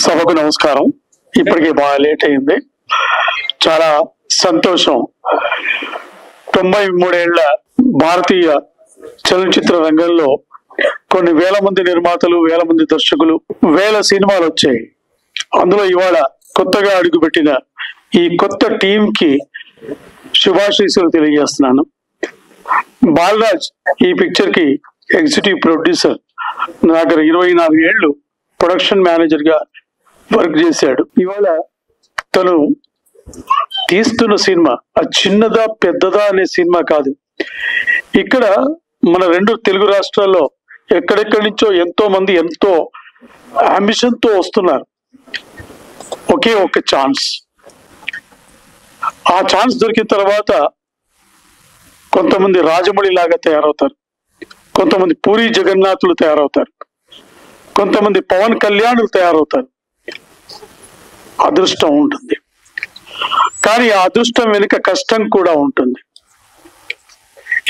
సభకు నమస్కారం. ఇప్పటికే బాగా లేట్ అయింది. చాలా సంతోషం. 93 ఏళ్ల భారతీయ చలనచిత్ర రంగంలో కొన్ని వేల మంది నిర్మాతలు, వేల మంది దర్శకులు, వేల సినిమాలు వచ్చాయి. అందులో ఇవాళ కొత్తగా అడుగుపెట్టిన ఈ కొత్త టీం కి శుభాశీస్సులు తెలియజేస్తున్నాను. బాలరాజ్ ఈ పిక్చర్ కి ఎగ్జిక్యూటివ్ ప్రొడ్యూసర్. నా దగ్గర 24 ఏళ్ళు ప్రొడక్షన్ మేనేజర్ గా వర్క్ చేశాడు. ఇవాళ తను తీస్తున్న సినిమా అది చిన్నదా పెద్దదా అనే సినిమా కాదు. ఇక్కడ మన 2 తెలుగు రాష్ట్రాల్లో ఎక్కడెక్కడి నుంచో ఎంతో మంది ఎంతో అంబిషన్ తో వస్తున్నారు. ఒకే ఒక ఛాన్స్. ఆ ఛాన్స్ దొరికిన తర్వాత కొంతమంది రాజమౌళి లాగా తయారవుతారు, కొంతమంది పూరి జగన్నాథులు తయారవుతారు, కొంతమంది పవన్ కళ్యాణులు తయారవుతారు. అదృష్టం ఉంటుంది, కానీ ఆ అదృష్టం వెనుక కష్టం కూడా ఉంటుంది.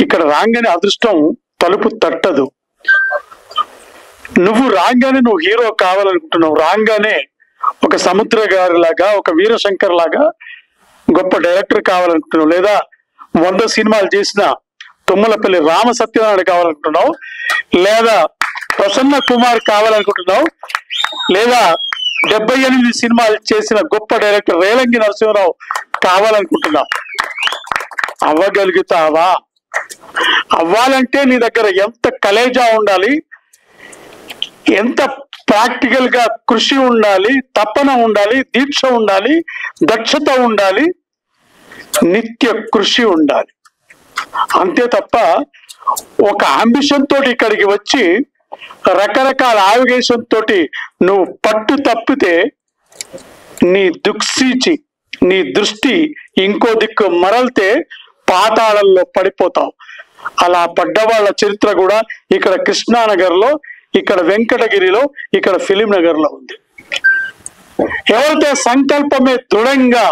ఇక్కడ రాగానే అదృష్టం తలుపు తట్టదు. నువ్వు రాగానే నువ్వు హీరో కావాలనుకుంటున్నావు, రాగానే ఒక సముద్ర గారి లాగా, ఒక వీరశంకర్ లాగా గొప్ప డైరెక్టర్ కావాలనుకుంటున్నావు, లేదా 100 సినిమాలు చేసిన తుమ్మలపల్లి రామ సత్యనారాయణ కావాలనుకుంటున్నావు, లేదా ప్రసన్న కుమార్ కావాలనుకుంటున్నావు, లేదా 78 సినిమాలు చేసిన గొప్ప డైరెక్టర్ రేలంగి నరసింహరావు కావాలనుకుంటున్నావు. అవ్వగలుగుతావా? అవ్వాలంటే నీ దగ్గర ఎంత కలేజా ఉండాలి, ఎంత ప్రాక్టికల్ గా కృషి ఉండాలి, తపన ఉండాలి, దీక్ష ఉండాలి, దక్షత ఉండాలి, నిత్య కృషి ఉండాలి. అంతే తప్ప ఒక అంబిషన్ తోటి ఇక్కడికి వచ్చి రకరకాల ఆవిగేషన్ తోటి నువ్వు పట్టు తప్పితే నీ దుక్సీచి, నీ దృష్టి ఇంకో దిక్కు మరల్తే పాతాళంలో పడిపోతావు. అలా పడ్డవాళ్ళ చరిత్ర కూడా ఇక్కడ కృష్ణానగర్ లో, ఇక్కడ వెంకటగిరిలో, ఇక్కడ ఫిలిం నగర్ లో ఉంది. ఎవరైతే సంకల్పమే దృఢంగా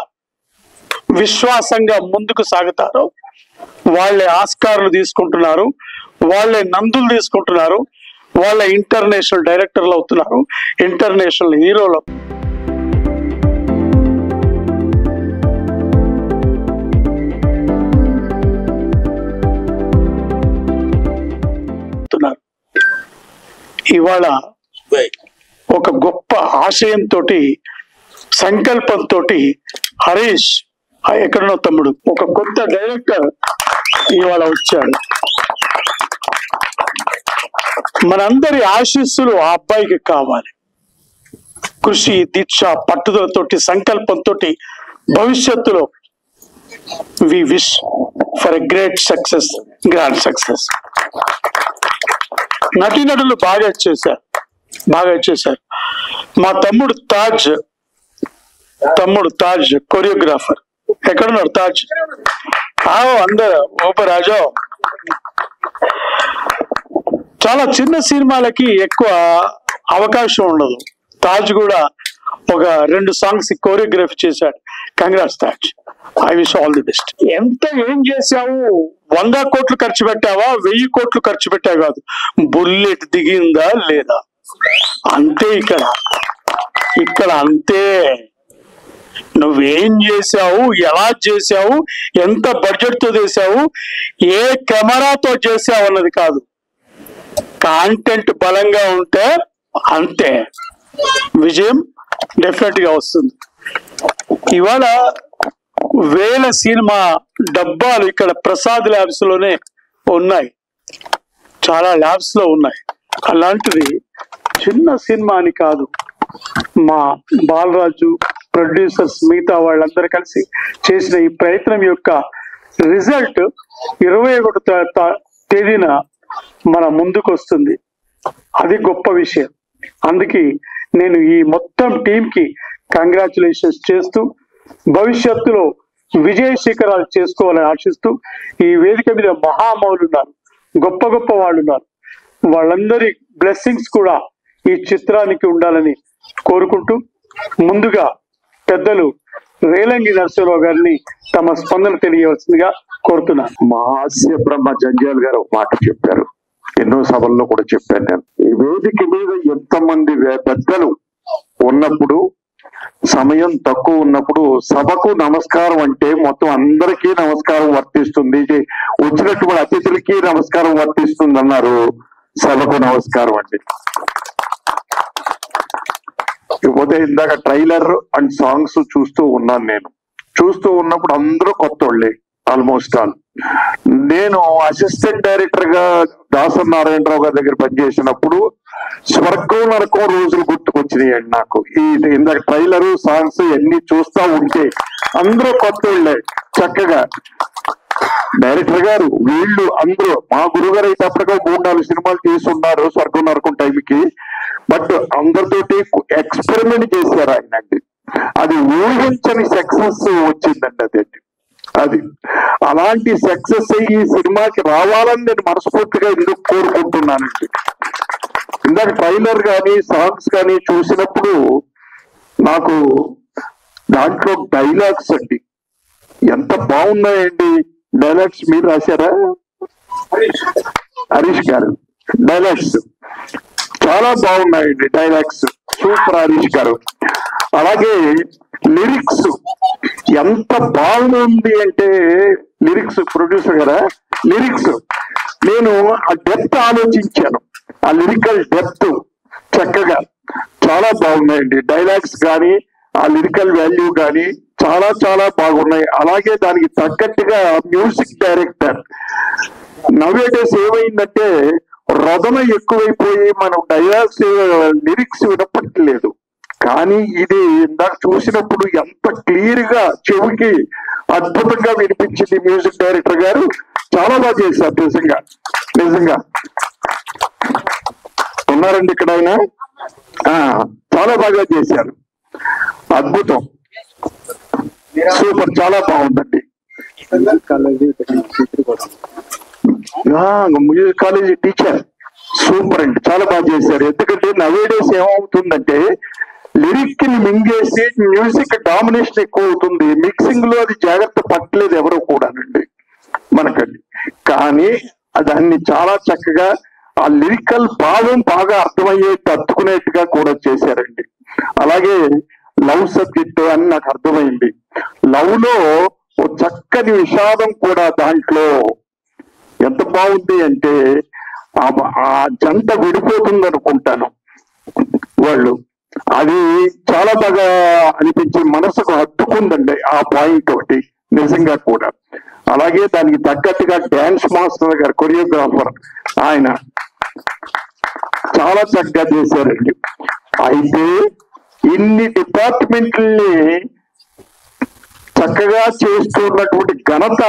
విశ్వాసంగా ముందుకు సాగుతారో వాళ్ళే ఆస్కార్లు తీసుకుంటున్నారు, వాళ్ళే నందులు తీసుకుంటున్నారు, వాళ్ళ ఇంటర్నేషనల్ డైరెక్టర్లు అవుతున్నారు, ఇంటర్నేషనల్ హీరోలు అవుతున్నారు. ఇవాళ ఒక గొప్ప ఆశయంతో, సంకల్పంతో హరీష్ ఎక్కడనో తమ్ముడు ఒక కొత్త డైరెక్టర్ ఇవాళ వచ్చాడు. మనందరి ఆశీస్సులు ఆ అబ్బాయికి కావాలి. కృషి, దీక్ష, పట్టుదలతోటి, సంకల్పంతో భవిష్యత్తులో we wish for a great success, grand success. నటీనటులు బాగా చేశారు. మా తమ్ముడు తాజ్ కొరియోగ్రాఫర్. ఎక్కడున్నారు తాజ్? అందరు ఓపరాజో. చాలా చిన్న సినిమాలకి ఎక్కువ అవకాశం ఉండదు. తాజ్ కూడా ఒక 2 సాంగ్స్ కోరియోగ్రఫీ చేశాడు. Congrats Taj, I wish all the best. ఏం చేశావు? 100 కోట్లు ఖర్చు పెట్టావా, 1000 కోట్లు ఖర్చు పెట్టావు కాదు, బుల్లెట్ దిగిందా లేదా అంతే. ఇక్కడ అంతే. నువ్వేం చేశావు, ఎలా చేశావు, ఎంత బడ్జెట్ తో చేశావు, ఏ కెమెరాతో చేశావు అన్నది కాదు. కాంటెంట్ బలంగా ఉంటే అంతే, విజయం డెఫినెట్ గా వస్తుంది. ఇవాళ వేల సినిమా డబ్బాలు ఇక్కడ ప్రసాద్ ల్యాబ్స్ లోనే ఉన్నాయి, చాలా ల్యాబ్స్ లో ఉన్నాయి. అలాంటిది చిన్న సినిమా అని కాదు. మా బాలరాజు, ప్రొడ్యూసర్స్, మిగతా వాళ్ళందరూ కలిసి చేసిన ఈ ప్రయత్నం యొక్క రిజల్ట్ 21వ తేదీన మన ముందుకు వస్తుంది. అది గొప్ప విషయం. అందుకే నేను ఈ మొత్తం టీం కి కంగ్రాచులేషన్స్ చేస్తూ, భవిష్యత్తులో విజయ శిఖరాలు చేసుకోవాలని ఆశిస్తూ, ఈ వేదిక మీద మహామౌలు ఉన్నారు, గొప్ప గొప్ప వాళ్ళు ఉన్నారు, వాళ్ళందరి బ్లెస్సింగ్స్ కూడా ఈ చిత్రానికి ఉండాలని కోరుకుంటూ, ముందుగా పెద్దలు రేలంగి నరసింహరావు గారిని తమ స్పందన తెలియవలసిందిగా కోరుతున్నాను. మా హాస్య బ్రహ్మ జంజాల్ గారు ఒక మాట చెప్పారు, ఎన్నో సభల్లో కూడా చెప్పాను నేను. ఈ వేదిక మీద ఎంతమంది పెద్దలు ఉన్నప్పుడు, సమయం తక్కువ ఉన్నప్పుడు సభకు నమస్కారం అంటే మొత్తం అందరికీ నమస్కారం వర్తిస్తుంది, వచ్చినటువంటి అతిథులకి నమస్కారం వర్తిస్తుంది అన్నారు. సభకు నమస్కారం అండి. ఇకపోతే ఇందాక ట్రైలర్ అండ్ సాంగ్స్ చూస్తూ ఉన్నాను. నేను చూస్తూ ఉన్నప్పుడు అందరూ కొత్త వాళ్ళే ఆల్మోస్ట్ ఆల్. నేను అసిస్టెంట్ డైరెక్టర్ గా దాసరి నారాయణరావు గారి దగ్గర పనిచేసినప్పుడు స్వర్గం నరకం రోజులు గుర్తుకొచ్చినాయండి నాకు. ఈ ఇందాక ట్రైలర్ సాంగ్స్ ఎన్ని చూస్తా ఉంటే అందరూ కొత్త వాళ్ళే. చక్కగా డైరెక్టర్ గారు వీళ్ళు అందరూ మా గురుగారు అయితే అప్పటికే 3-4 సినిమాలు చేసి ఉన్నారు స్వర్గం నరకం టైంకి. బట్ అందరితోటి ఎక్స్పెరిమెంట్ చేశారు ఆయన అండి. అది ఊహించని సక్సెస్ వచ్చిందండి. అది అలాంటి సక్సెస్ ఈ సినిమాకి రావాలని నేను మనస్ఫూర్తిగా ఎందుకు కోరుకుంటున్నానండి. ఇందాక ట్రైలర్ కానీ సాంగ్స్ కానీ చూసినప్పుడు నాకు దాంట్లో డైలాగ్స్ అండి ఎంత బాగున్నాయండి. డైలాగ్స్ మీరు రాశారా? హరీష్ గారు డైలాగ్స్ చాలా బాగున్నాయండి. డైలాగ్స్ సూపర్ హరీష్ గారు. అలాగే లిరిక్స్ ఎంత బాగుంది అంటే లిరిక్స్ ప్రొడ్యూసర్ గారా లిరిక్స్ నేను ఆ డెప్త్ ఆలోచించాను. ఆ లిరికల్ డెప్త్ చక్కగా చాలా బాగున్నాయండి. డైలాగ్స్ కానీ ఆ లిరికల్ వాల్యూ కానీ చాలా చాలా బాగున్నాయి. అలాగే దానికి తగ్గట్టుగా మ్యూజిక్ డైరెక్టర్ నవేడేస్ ఏమైందంటే రొదన ఎక్కువైపోయి మనం డైలాగ్స్ లిరిక్స్ వినపట్లేదు. కానీ ఇది ఇందాక చూసినప్పుడు ఎంత క్లియర్ గా చెవికి అద్భుతంగా వినిపించింది. మ్యూజిక్ డైరెక్టర్ గారు చాలా బాగా చేశారు. నిజంగా నిజంగా ఉన్నారండి ఇక్కడ ఆయన. చాలా బాగా చేశారు. అద్భుతం, సూపర్, చాలా బాగుందండి. మ్యూజిక్ కాలేజీ టీచర్ సూపర్ అండి, చాలా బాగా చేశారు. ఎందుకంటే నవేడేస్ ఏమవుతుందంటే లిరిక్ ని మింగేసి మ్యూజిక్ డామినేషన్ ఎక్కువ అవుతుంది. మిక్సింగ్ లో అది జాగ్రత్త పట్టలేదు ఎవరు కూడానండి మనకండి. కానీ దాన్ని చాలా చక్కగా ఆ లిరికల్ భావం బాగా అర్థమయ్యేట్టు అత్తుకునేట్టుగా కూడా చేశారండి. అలాగే లవ్ సబ్జెక్ట్ అని నాకు అర్థమైంది. లవ్ లో ఓ చక్కని విషాదం కూడా దాంట్లో ఎంత బాగుంది అంటే ఆ జంట విడిపోతుంది అనుకుంటాను వాళ్ళు. అది చాలా బాగా అనిపించి మనసుకు హత్తుకుందండి ఆ పాయింట్ ఒకటి నిజంగా కూడా. అలాగే దానికి తగ్గట్టుగా డాన్స్ మాస్టర్ గారు కొరియోగ్రాఫర్ ఆయన చాలా చక్కగా చేశారండి. అయితే ఇన్ని డిపార్ట్మెంట్లని చక్కగా చేస్తున్నటువంటి ఘనత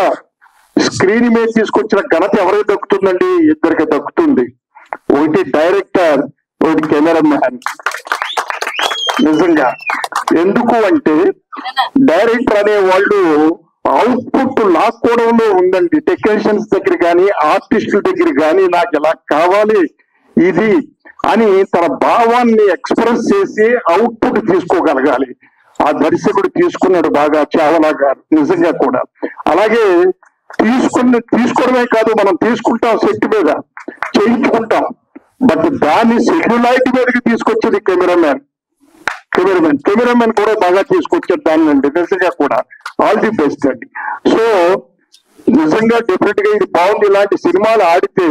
స్క్రీన్ మీద తీసుకొచ్చిన ఘనత ఎవరికి దక్కుతుందండి? ఇద్దరికి దక్కుతుంది. ఒకటి డైరెక్టర్, ఒకటి కెమెరామ్యాన్. నిజంగా ఎందుకు అంటే డైరెక్టర్ అనే వాళ్ళు అవుట్పుట్ లాక్కోవడంలో ఉందండి. టెక్నీషియన్స్ దగ్గర కానీ ఆర్టిస్టుల దగ్గర కానీ నాకు ఇలా కావాలి ఇది అని తన భావాన్ని ఎక్స్ప్రెస్ చేసి అవుట్పుట్ తీసుకోగలగాలి. ఆ దర్శకుడు తీసుకున్నాడు బాగా చావలా గారు నిజంగా కూడా. అలాగే తీసుకోవడమే కాదు, మనం తీసుకుంటాం సెట్ మీద చేయించుకుంటాం, బట్ దాన్ని సెల్యులైట్ మీదకి తీసుకొచ్చేది కెమెరామెన్ కూడా బాగా తీసుకొచ్చారు దాన్ని అండి నిజంగా కూడా. ఆల్ ది బెస్ట్ అండి. సో నిజంగా డెఫినెట్ గా ఇది బాగుంది. ఇలాంటి సినిమాలు ఆడితే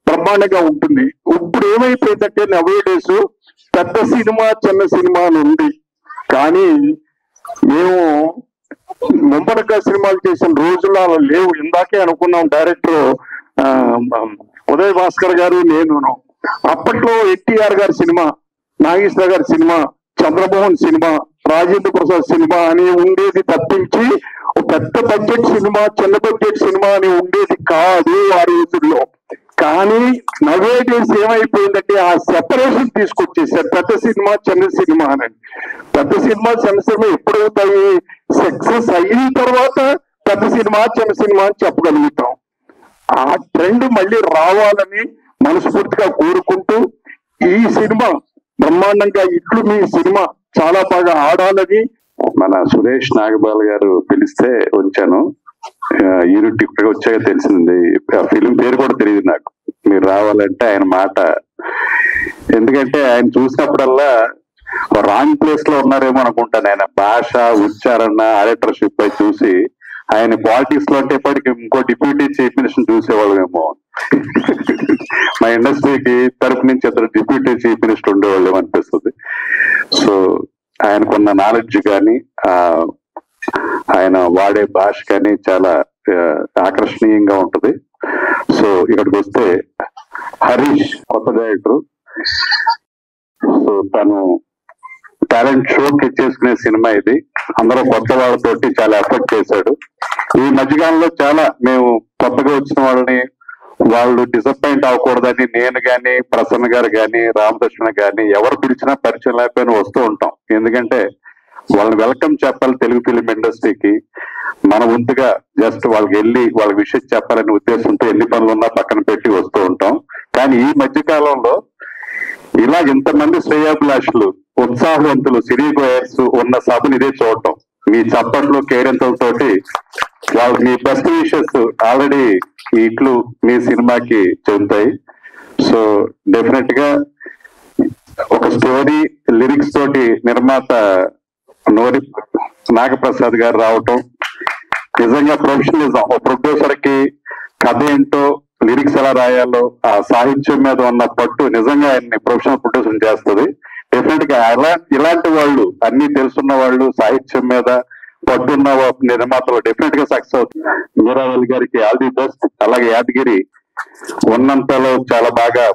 బ్రహ్మాండంగా ఉంటుంది. ఇప్పుడు ఏమైపోయిందంటే నవేడేస్ పెద్ద సినిమా చిన్న సినిమా అని ఉంది. కానీ మేము ముంబరగా సినిమాలు చేసిన రోజుల్లో అలా లేవు. ఇందాకే అనుకున్నాం డైరెక్టర్ ఉదయ్ భాస్కర్ గారు నేను. అప్పట్లో ఎన్టీఆర్ గారి సినిమా, నాగేశ్వర గారి cinema, Chandramohan cinema, Rajendra Prasad cinema అని ఉండేది తప్పించి పెద్ద బడ్జెట్ సినిమా చిన్న బడ్జెట్ సినిమా అని ఉండేది కాదు ఆ రోజుల్లో. కానీ నవేడేస్ ఏమైపోయిందంటే ఆ సెపరేషన్ తీసుకొచ్చేసారు. పెద్ద సినిమా చిన్న సినిమా అని. పెద్ద సినిమా చిన్న సినిమా ఎప్పుడవుతాయి? సక్సెస్ అయిన తర్వాత పెద్ద సినిమా చిన్న సినిమా అని చెప్పగలుగుతాం. ఆ ట్రెండ్ మళ్ళీ రావాలని మనస్ఫూర్తిగా కోరుకుంటూ ఈ సినిమా బ్రహ్మాండంగా ఇట్లు మీ సినిమా చాలా బాగా ఆడాలని. మన సురేష్ నాగబాల్ గారు పిలిస్తే వచ్చాను. యూనిట్ ఇప్పటికి వచ్చాక తెలిసింది. ఆ ఫిలిం పేరు కూడా తెలియదు నాకు. మీరు రావాలంటే ఆయన మాట, ఎందుకంటే ఆయన చూసినప్పుడల్లా రాంగ్ ప్లేస్ లో ఉన్నారేమో అనుకుంటాను. ఆయన భాష, ఉచ్చారణ, ఆడిటర్షిప్ పై చూసి ఆయన పాలిటిక్స్ లో అంటే ఇప్పటికి ఇంకో డిప్యూటీ చీఫ్ మినిస్టర్ చూసేవాళ్ళమేమో. మా ఇండస్ట్రీకి తరపు నుంచి ఇద్దరు డిప్యూటీ చీఫ్ మినిస్టర్ ఉండేవాళ్ళు అనిపిస్తుంది. సో ఆయనకున్న నాలెడ్జ్ కానీ ఆయన వాడే భాష కానీ చాలా ఆకర్షణీయంగా ఉంటది. సో ఇక్కడికి వస్తే హరీష్ కొత్త డైరెక్టర్. సో తను టాలెంట్ షోకి చేసుకునే సినిమా ఇది. అందరూ కొత్త వాళ్ళతోటి చాలా ఎఫర్ట్ చేశాడు. ఈ మధ్యకాలంలో చాలా మేము కొత్తగా వచ్చిన వాళ్ళని వాళ్ళు డిసప్పాయింట్ అవ్వకూడదని నేను గాని, ప్రసన్న గారు గాని, రామకృష్ణ గాని ఎవరు పిలిచినా పరిచయం లేకపోయినా వస్తూ ఉంటాం. ఎందుకంటే వాళ్ళని వెల్కమ్ చెప్పాలి తెలుగు ఫిలిం ఇండస్ట్రీకి. మన వంతుగా జస్ట్ వాళ్ళకి వెళ్ళి వాళ్ళ విషయం చెప్పాలనే ఉద్దేశంతో ఎన్ని పనులు ఉన్నా పక్కన పెట్టి వస్తూ ఉంటాం. కానీ ఈ మధ్య కాలంలో ఇలా ఇంతమంది శ్రేయాభిలాషులు, ఉత్సాహవంతులు, సినీ గోయర్స్ ఉన్న సభను ఇదే చూడటం. మీ చప్పట్లు, కేరింతలతోటి వాళ్ళకి మీ బెస్ట్ విషెస్ ఆల్రెడీ ఇట్లు మీ సినిమాకి చెందుతాయి. సో డెఫినెట్ గా ఒక స్టోరీ లిరిక్స్ తోటి నిర్మాత నోరి నాగప్రసాద్ గారు రావటం నిజంగా ప్రొఫెషనలిజం. ఒక ప్రొడ్యూసర్ కి కథ ఏంటో, లిరిక్స్ ఎలా రాయాలో, ఆ సాహిత్యం మీద ఉన్న పట్టు నిజంగా ఆయన్ని ప్రొఫెషనల్ ప్రొడ్యూసర్ చేస్తుంది. డెఫినెట్ గా ఇలాంటి వాళ్ళు, అన్ని తెలుసున్న వాళ్ళు, సాహిత్యం మీద పట్టున్న నిర్మాతలు డెఫినెట్ గా సక్సెస్ అవుతుంది. మీరావళి గారికి ఆల్ ది బెస్ట్. అలాగే యాదగిరి ఉన్నంతలో చాలా బాగా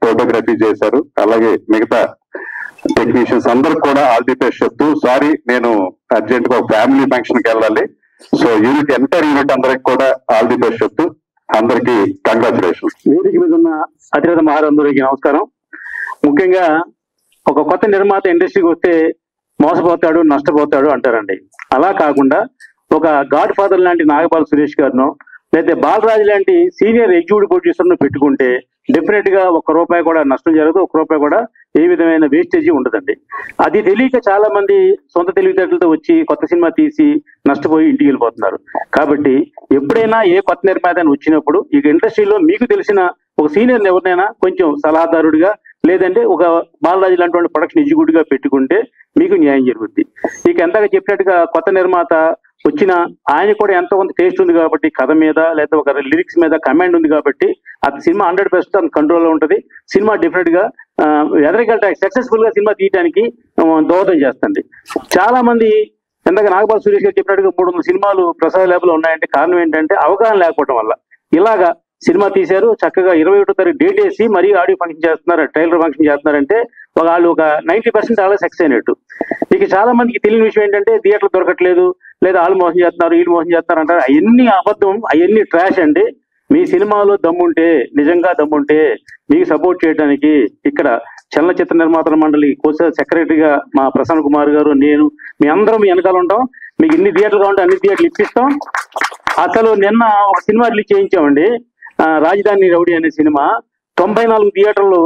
ఫోటోగ్రఫీ చేశారు. అలాగే మిగతా టెక్నీషియన్స్ అందరికి కూడా ఆల్ ది బెస్ట్ చెప్తూ, సారీ నేను అర్జెంట్ గా ఫ్యామిలీ ఫంక్షన్ కి వెళ్ళాలి. సో యూనిట్ ఎంటైర్ యూనిట్ అందరికి కూడా ఆల్ ది బెస్ట్ చెప్తూ అందరికి కంగ్రాచులేషన్. వేదిక మీద ఉన్న అతిరథ మహారందరికి నమస్కారం. ముఖ్యంగా ఒక కొత్త నిర్మాత ఇండస్ట్రీకి వస్తే మోసపోతాడు, నష్టపోతాడు అంటారండి. అలా కాకుండా ఒక గాడ్ ఫాదర్ లాంటి నాగపాల్ సురేష్ గారినో లేదా బాలరాజు లాంటి సీనియర్ ఎగ్జిక్యూటివ్ ప్రొడ్యూసర్ ను పెట్టుకుంటే డెఫినెట్ గా ₹1 కూడా నష్టం జరగదు, ₹1 కూడా ఏ విధమైన వేస్టేజీ ఉండదండి. అది తెలియక చాలా మంది సొంత తెలివితేటలతో వచ్చి కొత్త సినిమా తీసి నష్టపోయి ఇంటికి వెళ్ళిపోతున్నారు. కాబట్టి ఎప్పుడైనా ఏ కొత్త నిర్మాత వచ్చినప్పుడు ఈ ఇండస్ట్రీలో మీకు తెలిసిన ఒక సీనియర్ ఎవరినైనా కొంచెం సలహాదారుడిగా, లేదంటే ఒక బాలరాజు లాంటి ప్రొడక్షన్ ఎగ్జిక్యూటివ్ గా పెట్టుకుంటే మీకు న్యాయం జరుగుద్ది. ఇక ఎంతగా చెప్పినట్టుగా కొత్త నిర్మాత వచ్చిన ఆయన కూడా ఎంతో కొంత టేస్ట్ ఉంది కాబట్టి, కథ మీద లేదా ఒక లిరిక్స్ మీద కమాండ్ ఉంది కాబట్టి అది సినిమా 100% కంట్రోల్లో ఉంటుంది. సినిమా డెఫినెట్ గా ఎదరికల్ట సక్సెస్ఫుల్ గా సినిమా తీయడానికి దోహదం చేస్తుంది. చాలా మంది ఎంతగా నాగపాల్ సురేష్ గారు చెప్పినట్టుగా 300 సినిమాలు ప్రసాద్ ల్యాబ్ లో ఉన్నాయంటే కారణం ఏంటంటే అవగాహన లేకపోవడం వల్ల. ఇలాగా సినిమా తీశారు, చక్కగా 21వ తారీఖు డేట్ వేసి మరీ ఆడియో ఫంక్షన్ చేస్తున్నారు, ట్రైలర్ ఫంక్షన్ చేస్తున్నారంటే వాళ్ళు ఒక 90% అలా సక్సెస్ అయినట్టు. ఇక చాలా మందికి తెలియని విషయం ఏంటంటే థియేటర్లు దొరకట్లేదు, లేదా వాళ్ళు మోసం చేస్తున్నారు, వీళ్ళు మోసం చేస్తున్నారు అంటారు. అవన్నీ అబద్ధం, అవన్నీ ట్రాష్ అండి. మీ సినిమాలో దమ్ముంటే, నిజంగా దమ్ముంటే మీకు సపోర్ట్ చేయడానికి ఇక్కడ చలనచిత్ర నిర్మాతల మండలి కోస సెక్రటరీగా మా ప్రసన్న కుమార్ గారు, నేను, మీ అందరం మీ వెనకాల ఉంటాం. మీకు ఎన్ని థియేటర్లు కావాలంటే అన్ని థియేటర్లు ఇప్పిస్తాం. అసలు నిన్న ఒక సినిమా రిలీజ్ చేయించామండి, రాజధాని రౌడీ అనే సినిమా. 94 థియేటర్లు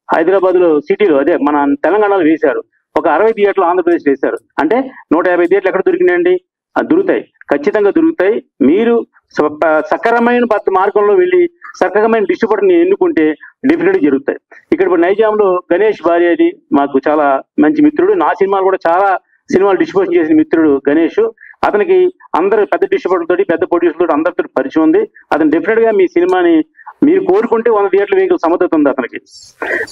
హైదరాబాద్ లో సిటీలో, అదే మన తెలంగాణలో వేశారు. ఒక 60 థియేటర్లు ఆంధ్రప్రదేశ్ వేశారు. అంటే 150 థియేటర్లు ఎక్కడ దొరికినాయండి? దొరుకుతాయి, ఖచ్చితంగా దొరుకుతాయి. మీరు సక్రమైన మార్గంలో వెళ్ళి సక్రమైన డిస్ట్రిబ్యూటర్ని ఎన్నుకుంటే డెఫినెట్ జరుగుతాయి. ఇక్కడ నైజాంలో గణేష్ భార్య అని మాకు చాలా మంచి మిత్రుడు, నా సినిమాలు కూడా చాలా సినిమాలు డిస్ట్రిబ్యూషన్ చేసిన మిత్రుడు గణేష్. అతనికి అందరు పెద్ద డిస్ట్రిబ్యూటర్ తోటి, పెద్ద ప్రొడ్యూసర్ తోటి అందరితో పరిచయం ఉంది. అతను డెఫినెట్ గా మీ సినిమాని మీరు కోరుకుంటే 100 థియేటర్లు వేసే సమర్థత ఉంది అతనికి.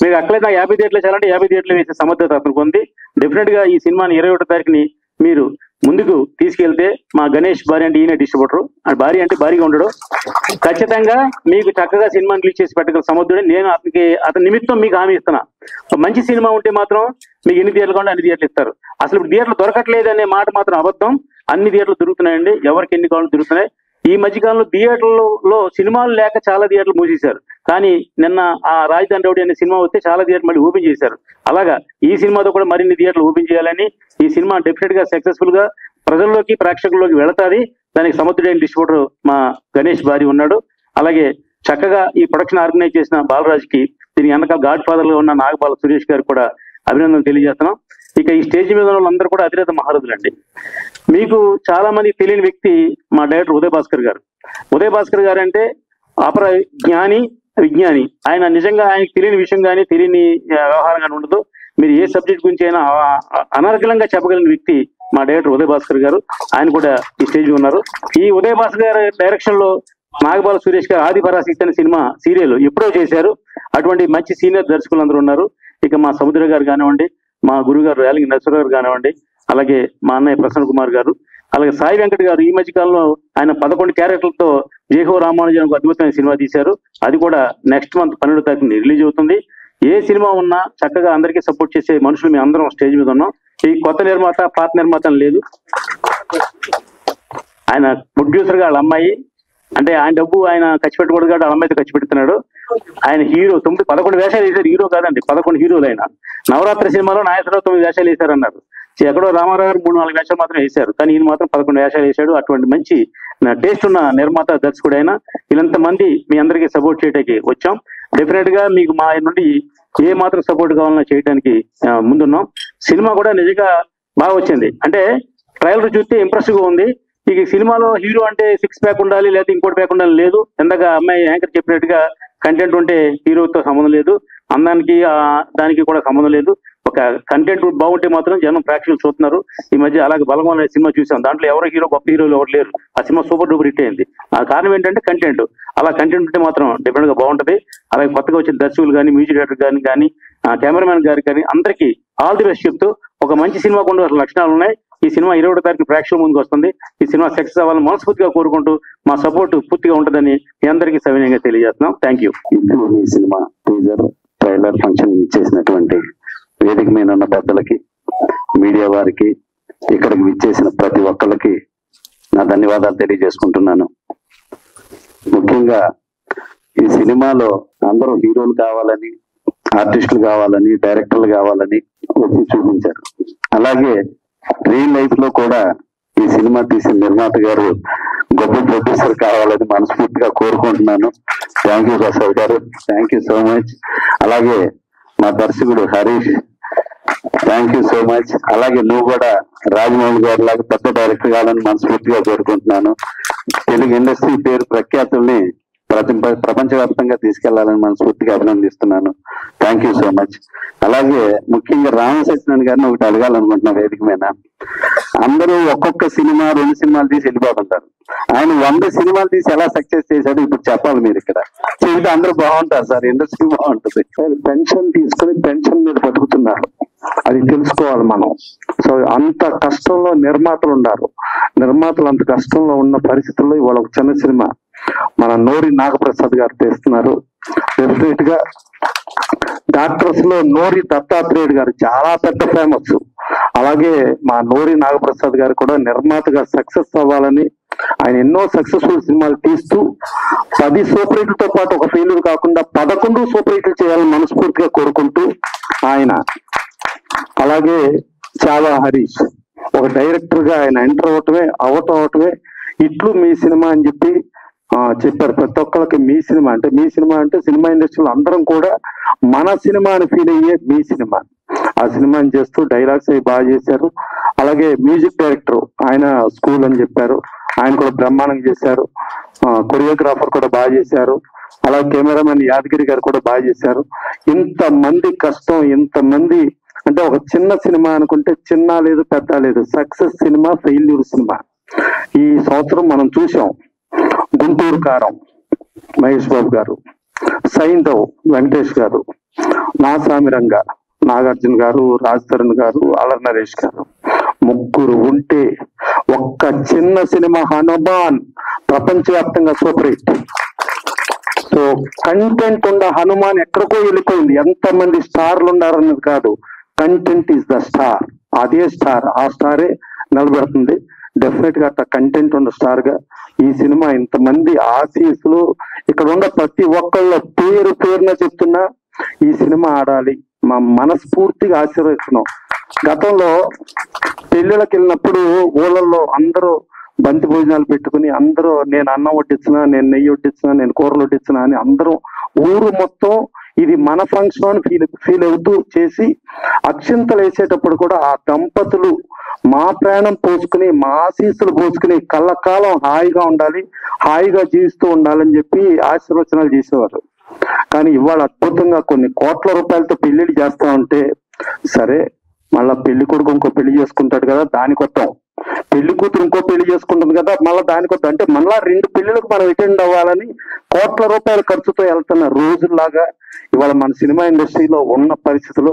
మీకు అక్కడైతే 50 థియేటర్లు చేయాలంటే 50 థియేటర్లు వేసే సమర్థత అతనికి ఉంది. డెఫినెట్ గా ఈ సినిమాని 21వ తారీఖుని మీరు ముందుకు తీసుకెళ్తే, మా గణేష్ భార్య అంటే ఈయన డిస్ట్రిబ్యూటర్, భార్య అంటే భారీగా ఉండడు, ఖచ్చితంగా మీకు చక్కగా సినిమాని రిలీజ్ చేసి పెట్టగల సమర్థుడే. నేను అతని నిమిత్తం మీకు హామీ ఇస్తున్నా. మంచి సినిమా ఉంటే మాత్రం మీకు ఎన్ని థియేటర్లు కావాలంటే అన్ని థియేటర్లు ఇస్తారు. అసలు ఇప్పుడు థియేటర్లు దొరకట్లేదు అనే మాట మాత్రం అబద్ధం. అన్ని థియేటర్లు దొరుకుతున్నాయండి, ఎవరికి ఎన్ని కావాలో దొరుకుతున్నాయి. ఈ మధ్యకాలంలో థియేటర్లలో సినిమాలు లేక చాలా థియేటర్లు మూసేశారు. కానీ నిన్న ఆ రాజధాని రౌడీ అనే సినిమా వస్తే చాలా థియేటర్లు మళ్ళీ ఓపెన్ చేశారు. అలాగా ఈ సినిమాతో కూడా మరిన్ని థియేటర్లు ఓపెన్ చేయాలని, ఈ సినిమా డెఫినెట్ గా సక్సెస్ఫుల్ గా ప్రజల్లోకి, ప్రేక్షకుల్లోకి వెళతాది. దానికి సమర్థుడైన డిస్ట్రిబ్యూటర్ మా గణేష్ భార్య ఉన్నాడు. అలాగే చక్కగా ఈ ప్రొడక్షన్ ఆర్గనైజ్ చేసిన బాలరాజ్కి, దీని వెనక గాడ్ ఫాదర్ గా ఉన్న నాగపాల్ సురేష్ గారికి కూడా అభినందనలు తెలియజేస్తున్నాం. ఇక ఈ స్టేజ్ మీద ఉన్న వాళ్ళందరూ కూడా అతిరథ మహారథులండి. మీకు చాలా మంది తెలియని వ్యక్తి మా డైరెక్టర్ ఉదయ్ భాస్కర్ గారు. ఉదయ్ భాస్కర్ గారు అంటే అపర జ్ఞాని, విజ్ఞాని. ఆయన నిజంగా ఆయనకి తెలియని విషయం కానీ, తెలియని వ్యవహారం కానీ ఉండదు. మీరు ఏ సబ్జెక్ట్ గురించి అయినా అనర్గళంగా చెప్పగలిగిన వ్యక్తి మా డైరెక్టర్ ఉదయ్ భాస్కర్ గారు. ఆయన కూడా ఈ స్టేజ్ ఉన్నారు. ఈ ఉదయ్ భాస్కర్ గారి డైరెక్షన్ లో నాగబాల సురేష్ గారు ఆది పరాశక్తి అనే సినిమా సీరియల్ ఎప్పుడో చేశారు. అటువంటి మంచి సీనియర్ దర్శకులు అందరూ ఉన్నారు. ఇక మా సముద్ర గారు కానివ్వండి, మా గురువు గారు రేలంగి నరసరావు గారు కానివ్వండి, అలాగే మా అన్నయ్య ప్రసన్న కుమార్ గారు, అలాగే సాయి వెంకట్ గారు ఈ మధ్య కాలంలో ఆయన 11 క్యారెక్టర్లతో జేహో రామానుజన్ ఒక అద్భుతమైన సినిమా తీశారు. అది కూడా నెక్స్ట్ మంత్ 12వ తారీఖున రిలీజ్ అవుతుంది. ఏ సినిమా ఉన్నా చక్కగా అందరికీ సపోర్ట్ చేసే మనుషులు మేము అందరం స్టేజ్ మీద ఉన్నాం. ఈ కొత్త నిర్మాత పాత నిర్మాత లేదు. ఆయన ప్రొడ్యూసర్ గా వాళ్ళ అమ్మాయి, అంటే ఆయన డబ్బు ఆయన ఖర్చు పెట్టకూడదు కాబట్టి వాళ్ళ అమ్మాయితో ఖర్చు పెడుతున్నాడు. ఆయన హీరో 11 వేషాలు వేశారు. హీరో కాదండి, 11 హీరోలు. ఆయన నవరాత్రి సినిమాలో నాయకురావు 9 వేషాలు వేశారన్నారు. ఎక్కడో రామారావు గారు 3-4 వేషాలు మాత్రం వేశారు, కానీ ఈయన మాత్రం 11 వేషాలు వేశాడు. అటువంటి మంచి టేస్ట్ ఉన్న నిర్మాత దర్శకుడు అయినా వీళ్ళంత మంది మీ అందరికీ సపోర్ట్ చేయడానికి వచ్చాం. డెఫినెట్ గా మీకు మా నుండి ఏ మాత్రం సపోర్ట్ కావాలన్నా చేయడానికి ముందున్నాం. సినిమా కూడా నిజంగా బాగా వచ్చింది. అంటే ట్రైలర్ చూస్తే ఇంప్రెసివ్ గా ఉంది. ఇక సినిమాలో హీరో అంటే 6 ప్యాక్ ఉండాలి లేదా ఇంకోటి ప్యాక్ ఉండాలి లేదు. ఇందాక అమ్మాయి యాంకర్ చెప్పినట్టుగా కంటెంట్ ఉంటే హీరోతో సంబంధం లేదు, అందానికి దానికి కూడా సంబంధం లేదు. ఒక కంటెంట్ బాగుంటే మాత్రం జనం ప్రేక్షకులు చూస్తున్నారు. ఈ మధ్య అలాగే బలగం అనే సినిమా చూసాం, దాంట్లో ఎవరో హీరో గొప్ప హీరోలు ఎవరు లేరు. ఆ సినిమా సూపర్ డూపర్ హిట్ అయింది. ఆ కారణం ఏంటంటే కంటెంట్. అలా కంటెంట్ ఉంటే మాత్రం డెఫినెట్ గా బాగుంటది. అలాగే కొత్తగా వచ్చిన దర్శకులు కానీ, మ్యూజిక్ డైరెక్టర్ కానీ కెమెరామెన్ గారికి కానీ అందరికీ ఆల్ ది బెస్ట్ చెప్తూ ఒక మంచి సినిమా కొండ లక్షణాలు ఉన్నాయి. ఈ సినిమా 20వ తారీఖు ప్రేక్షకుల ముందుకు వస్తుంది. ఈ సినిమా సక్సెస్ అవ్వాలని మనస్ఫూర్తిగా కోరుకుంటూ మా సపోర్ట్ పూర్తిగా ఉంటుందని మీ అందరికీ సవినయంగా తెలియజేస్తున్నాం. Thank you. ఇప్పుడు ఈ సినిమా టీజర్ ట్రైలర్ ఫంక్షన్ ఇచ్చేసినటువంటి వేదిక మీద ఉన్న పెద్దలకి, మీడియా వారికి, ఇక్కడికి విచ్చేసిన ప్రతి ఒక్కరికి నా ధన్యవాదాలు తెలియజేసుకుంటున్నాను. ముఖ్యంగా ఈ సినిమాలో అందరూ హీరోలు కావాలని, ఆర్టిస్టులు కావాలని, డైరెక్టర్లు కావాలని వచ్చి చూపించారు. అలాగే రియల్ లైఫ్ లో కూడా ఈ సినిమా తీసిన నిర్మాత గారు గొప్ప ప్రొడ్యూసర్ కావాలని మనస్ఫూర్తిగా కోరుకుంటున్నాను. థ్యాంక్ యూ ప్రసాద్ గారు, థ్యాంక్ యూ సో మచ్. అలాగే మా దర్శకుడు Harish, thank you so much. అలాగే నువ్వు కూడా రాజమౌళి గారి లాగా పెద్ద డైరెక్టర్ కావాలని మనస్ఫూర్తిగా కోరుకుంటున్నాను. తెలుగు ఇండస్ట్రీ పేరు ప్రఖ్యాతుల్ని ప్రపంచవ్యాప్తంగా తీసుకెళ్లాలని మనస్ఫూర్తిగా అభినందిస్తున్నాను. Thank you so much. అలాగే ముఖ్యంగా రామ సత్యనారాయణ గారిని ఒకటి అడగాలనుకుంటున్నా వేదిక మీద. అందరూ ఒక్కొక్క సినిమా 2 సినిమాలు తీసి వెళ్ళిపోతుంటారు. ఆయన 100 సినిమాలు తీసి ఎలా సక్సెస్ చేశాడు ఇప్పుడు చెప్పాలి మీరు. ఇక్కడ చెబితే అందరూ బాగుంటారు సార్, ఇండస్ట్రీ బాగుంటుంది. పెన్షన్ తీసుకుని పెన్షన్ మీద బతుకుతున్నారు, అది తెలుసుకోవాలి మనం. సో అంత కష్టంలో నిర్మాతలు ఉన్నారు. నిర్మాతలు అంత కష్టంలో ఉన్న పరిస్థితుల్లో ఇవాళ ఒక చిన్న సినిమా మన నోరి నాగప్రసాద్ గారు తెస్తున్నారు. డెఫినెట్ గా డాక్టర్స్ లో నోరి దత్తాత్రేయుడు గారు చాలా పెద్ద ఫేమస్. అలాగే మా నోరి నాగప్రసాద్ గారు కూడా నిర్మాతగా సక్సెస్ అవ్వాలని ఆయన ఎన్నో సక్సెస్ఫుల్ సినిమాలు తీస్తూ 10 సూపర్ హిట్లతో పాటు ఒక ఫెయిల్యూర్ కాకుండా 11 సూపర్ హిట్లు చేయాలని మనస్ఫూర్తిగా కోరుకుంటూ ఆయన, అలాగే చాలా హరీష్ ఒక డైరెక్టర్ గా ఆయన ఎంటర్ అవటమే ఇట్లు మీ సినిమా అని చెప్పి చెప్పారు. ప్రతి ఒక్కరికి మీ సినిమా అంటే సినిమా ఇండస్ట్రీలో అందరం కూడా మన సినిమా అని ఫీల్ అయ్యే మీ సినిమా. ఆ సినిమాని చేస్తూ డైలాగ్స్ అవి బాగా చేశారు. అలాగే మ్యూజిక్ డైరెక్టర్ ఆయన స్కూల్ అని చెప్పారు, ఆయన కూడా బ్రహ్మాండంగా చేశారు. కొరియోగ్రాఫర్ కూడా బాగా చేశారు. అలాగే కెమెరామెన్ యాదగిరి గారు కూడా బాగా చేశారు. ఇంతమంది కష్టం, ఇంతమంది అంటే ఒక చిన్న సినిమా అనుకుంటే చిన్న లేదు పెద్ద లేదు, సక్సెస్ సినిమా, ఫెయిల్యూర్ సినిమా. ఈ సంవత్సరం మనం చూసాం. గుంటూరు కారం మహేష్ బాబు గారు, సైంధవ్ వెంకటేష్ గారు, నా సామిరంగా నాగార్జున గారు, రాజ్ తరుణ్ గారు, అలర్ నరేష్ గారు, ముగ్గురు ఉంటే ఒక్క చిన్న సినిమా హనుమాన్ ప్రపంచవ్యాప్తంగా సూపర్ హిట్. సో కంటెంట్ ఉన్న హనుమాన్ ఎక్కడికో వెళ్ళిపోయింది. ఎంతమంది స్టార్లు ఉన్నారన్నది కాదు, కంటెంట్ ఈస్ ద స్టార్. అదే స్టార్, ఆ స్టారే నిలబెడుతుంది. డెఫినెట్ గా అట్లా కంటెంట్ ఉన్న స్టార్ గా ఈ సినిమా ఇంతమంది ఆశీస్సులు ఇక్కడ ఉన్న ప్రతి ఒక్కళ్ళ పేరున చెప్తున్నా ఈ సినిమా ఆడాలి, మా మనస్ఫూర్తిగా ఆశీర్వదిస్తున్నాం. గతంలో పెళ్లిళ్ళకి వెళ్ళినప్పుడు ఊళ్ళల్లో అందరూ బంతి భోజనాలు పెట్టుకుని అందరూ నేను అన్నం వడ్డించినా, నేను నెయ్యి వడ్డించినా, నేను కూరలు వడ్డించినా అని అందరూ ఊరు మొత్తం ఇది మన ఫంక్షన్ అని ఫీల్ అవుతూ చేసి అక్షింతలు వేసేటప్పుడు కూడా ఆ దంపతులు మా ప్రాణం పోసుకుని, మా ఆశీస్సులు పోసుకుని కళ్ళకాలం హాయిగా ఉండాలి, హాయిగా జీవిస్తూ ఉండాలని చెప్పి ఆశీర్వచనాలు చేసేవారు. కానీ ఇవాళ అద్భుతంగా కొన్ని కోట్ల రూపాయలతో పెళ్లిళ్ళు చేస్తా ఉంటే సరే మళ్ళా పెళ్లి కొడుకు ఇంకో పెళ్లి చేసుకుంటాడు కదా దానికి వస్తాం, పెళ్లి కూతురు ఇంకో పెళ్లి చేసుకుంటుంది కదా మళ్ళీ దానికి వస్తాం. అంటే మళ్ళా 2 పెళ్లిలకు మనం అటెండ్ అవ్వాలని కోట్ల రూపాయల ఖర్చుతో వెళ్తున్న రోజుల్లాగా ఇవాళ మన సినిమా ఇండస్ట్రీలో ఉన్న పరిస్థితులు,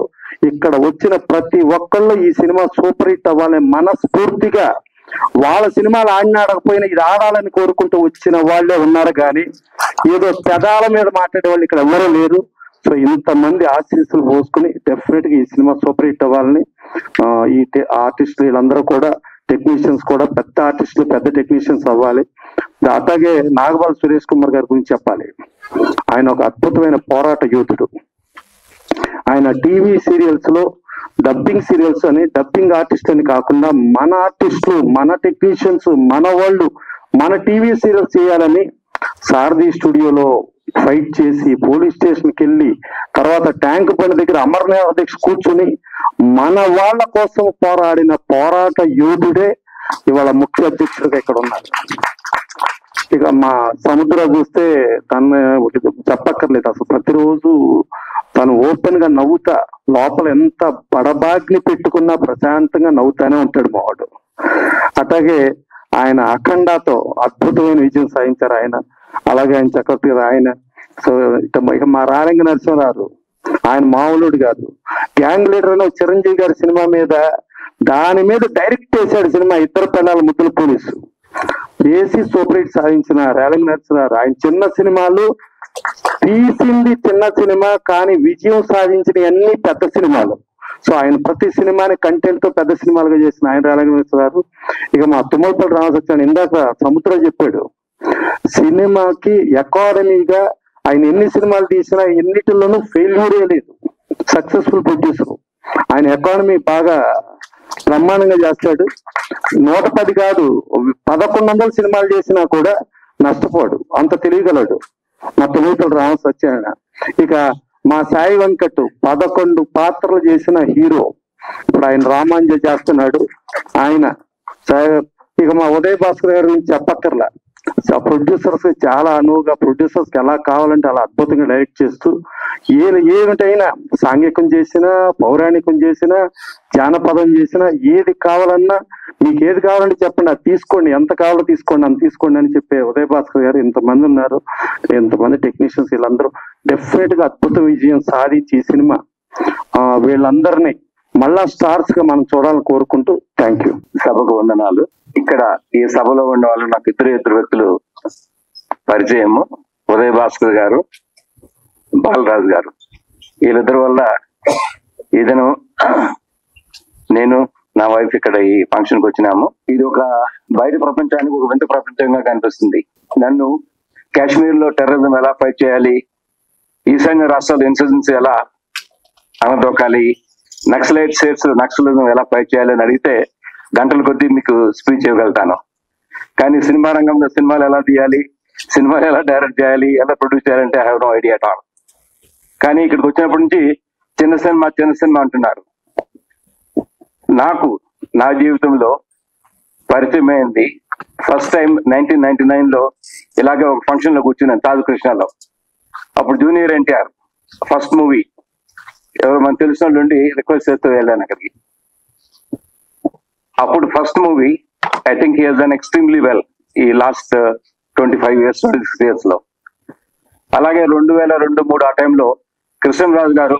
ఇక్కడ వచ్చిన ప్రతి ఒక్కళ్ళు ఈ సినిమా సూపర్ హిట్ అవ్వాలని మనస్ఫూర్తిగా వాళ్ళ సినిమాలు ఆడకపోయినా ఇది ఆడాలని కోరుకుంటూ వచ్చిన వాళ్ళే ఉన్నారు కానీ ఏదో పెదాల మీద మాట్లాడే వాళ్ళు ఇక్కడ ఎవరూ లేరు. సో ఇంతమంది ఆశీస్సులు పోసుకుని డెఫినెట్ గా ఈ సినిమా సూపర్ హిట్ అవ్వాలని ఈ ఆర్టిస్టులు వీళ్ళందరూ కూడా, టెక్నీషియన్స్ కూడా పెద్ద ఆర్టిస్టులు పెద్ద టెక్నీషియన్స్ అవ్వాలి. అట్లాగే నాగబాల్ సురేష్ కుమార్ గారి గురించి చెప్పాలి. ఆయన ఒక అద్భుతమైన పోరాట యోధుడు. ఆయన టీవీ సీరియల్స్ లో డబ్బింగ్ సీరియల్స్ అని డబ్బింగ్ ఆర్టిస్ట్ అని కాకుండా మన ఆర్టిస్టులు మన టెక్నీషియన్స్ మన వాళ్ళు మన టీవీ సీరియల్స్ చేయాలని సారథి స్టూడియోలో ఫైట్ చేసి పోలీస్ స్టేషన్కి వెళ్ళి తర్వాత ట్యాంక్ బండ్ దగ్గర అమర్నాథ్ దీక్ష కూర్చుని మన వాళ్ళ కోసం పోరాడిన పోరాట యోధుడే ఇవాళ ముఖ్య అధ్యక్షుడిగా ఇక్కడ ఉన్నారు. ఇక మా సముద్ర చూస్తే తను చెప్పక్కర్లేదు, అసలు ప్రతిరోజు తను ఓపెన్ గా నవ్వుతా లోపల ఎంత బడబాగ్ని పెట్టుకున్నా ప్రశాంతంగా నవ్వుతానే ఉంటాడు మావాడు. అట్లాగే ఆయన అఖండాతో అద్భుతమైన విజయం సాధించారు ఆయన. అలాగే ఆయన చక్రవర్తి గారు ఆయన. సో ఇక మా రారంగ నరసింహారావు ఆయన మామూలుడు కాదు. గ్యాంగ్ లీడర్ అని చిరంజీవి గారి సినిమా మీద దాని మీద డైరెక్ట్ చేశాడు సినిమా ఇద్దరు పిల్లల ముద్దుల పోలీసు వేసి సూపర్ హిట్ సాధించిన రారంగ నరసింహారావు. ఆయన చిన్న సినిమాలు తీసింది చిన్న సినిమా కానీ విజయం సాధించిన అన్ని పెద్ద సినిమాలు. సో ఆయన ప్రతి సినిమాని కంటెంట్ తో పెద్ద సినిమాలుగా చేసిన ఆయన రారంగ నరసింహారావు. ఇక మా తుమ్మలపల్లి రామసత్యాన్ని ఇందాక సముద్రం చెప్పాడు, సినిమాకి అకాడమీగా ఆయన ఎన్ని సినిమాలు తీసినా ఎన్నిటిలోనూ ఫెయిల్యూరే లేదు, సక్సెస్ఫుల్ ప్రొడ్యూసర్. ఆయన ఎకానమీ బాగా బ్రహ్మాండంగా చేస్తాడు. 110 కాదు 1100 సినిమాలు చేసినా కూడా నష్టపోడు, అంత తెలియగలడు మా తుమ్మలపల్లి రామసత్యాయన. ఇక మా సాయి వెంకట్ 11 పాత్రలు చేసిన హీరో. ఇప్పుడు ఆయన రామాంజ చేస్తున్నాడు ఆయన. ఇక మా ఉదయ్ భాస్కర్ గారి నుంచి చెప్పక్కర్లా, ప్రొడ్యూసర్స్ చాలా అనువుగా ప్రొడ్యూసర్స్ కి ఎలా కావాలంటే అలా అద్భుతంగా డైరెక్ట్ చేస్తూ ఏమిటైనా సాంఘికం చేసినా పౌరాణికం చేసినా జానపదం చేసినా ఏది కావాలన్నా మీకు ఏది కావాలంటే చెప్పండి అది తీసుకోండి, ఎంత కావాలో తీసుకోండి అంత తీసుకోండి అని చెప్పే ఉదయ్ భాస్కర్ గారు ఇంతమంది ఉన్నారు. ఇంతమంది టెక్నీషియన్స్ వీళ్ళందరూ డెఫినెట్ గా అద్భుత విజయం సాధించి ఈ సినిమా వీళ్ళందరినీ మళ్ళా స్టార్స్ గా మనం చూడాలని కోరుకుంటూ థ్యాంక్ యూ. సభకు వందనాలు. ఇక్కడ ఈ సభలో ఉన్న వాళ్ళు నాకు ఇద్దరు వ్యక్తులు పరిచయము, ఉదయ్ భాస్కర్ గారు, బాలరాజు గారు. వీళ్ళిద్దరి వల్ల ఇదను నేను నా వైఫ్ ఇక్కడ ఈ ఫంక్షన్ కి వచ్చినాము. ఇది ఒక బయట ప్రపంచానికి ఒక వింత ప్రపంచంగా కనిపిస్తుంది. నన్ను కాశ్మీర్ లో టెర్రరిజం ఎలా ఫైట్ చేయాలి, ఈశాన్య రాష్ట్రాలు ఇన్సర్జెన్సీ ఎలా అనదొక్కాలి, నక్సలైట్ స్టేట్స్ నక్సలిజం ఎలా ఫైట్ చేయాలి అని అడిగితే గంటల కొద్దీ మీకు స్పీచ్ ఇవ్వగలుగుతాను. కానీ సినిమా రంగంలో సినిమాలు ఎలా తీయాలి, సినిమాలు ఎలా డైరెక్ట్ చేయాలి, ఎలా ప్రొడ్యూస్ చేయాలంటే I have no idea at all. కానీ ఇక్కడికి వచ్చినప్పటి నుంచి చిన్న సినిమా అంటున్నారు. నాకు నా జీవితంలో పరిచయం అయింది ఫస్ట్ టైం 1999లో ఇలాగే ఒక ఫంక్షన్ లో కూర్చున్నాను తాజ్ కృష్ణలో. అప్పుడు జూనియర్ ఎన్టీఆర్ ఫస్ట్ మూవీ ఎవరు మనకు తెలిసిన వాళ్ళు ఉండి రిక్వెస్ట్ చేస్తూ వెళ్ళాను అక్కడికి. అప్పుడు first movie I think he has done extremely well ఈ లాస్ట్ 25 years 26 years లో. అలాగే 2002-03 ఆ టైంలో కృష్ణరాజు గారు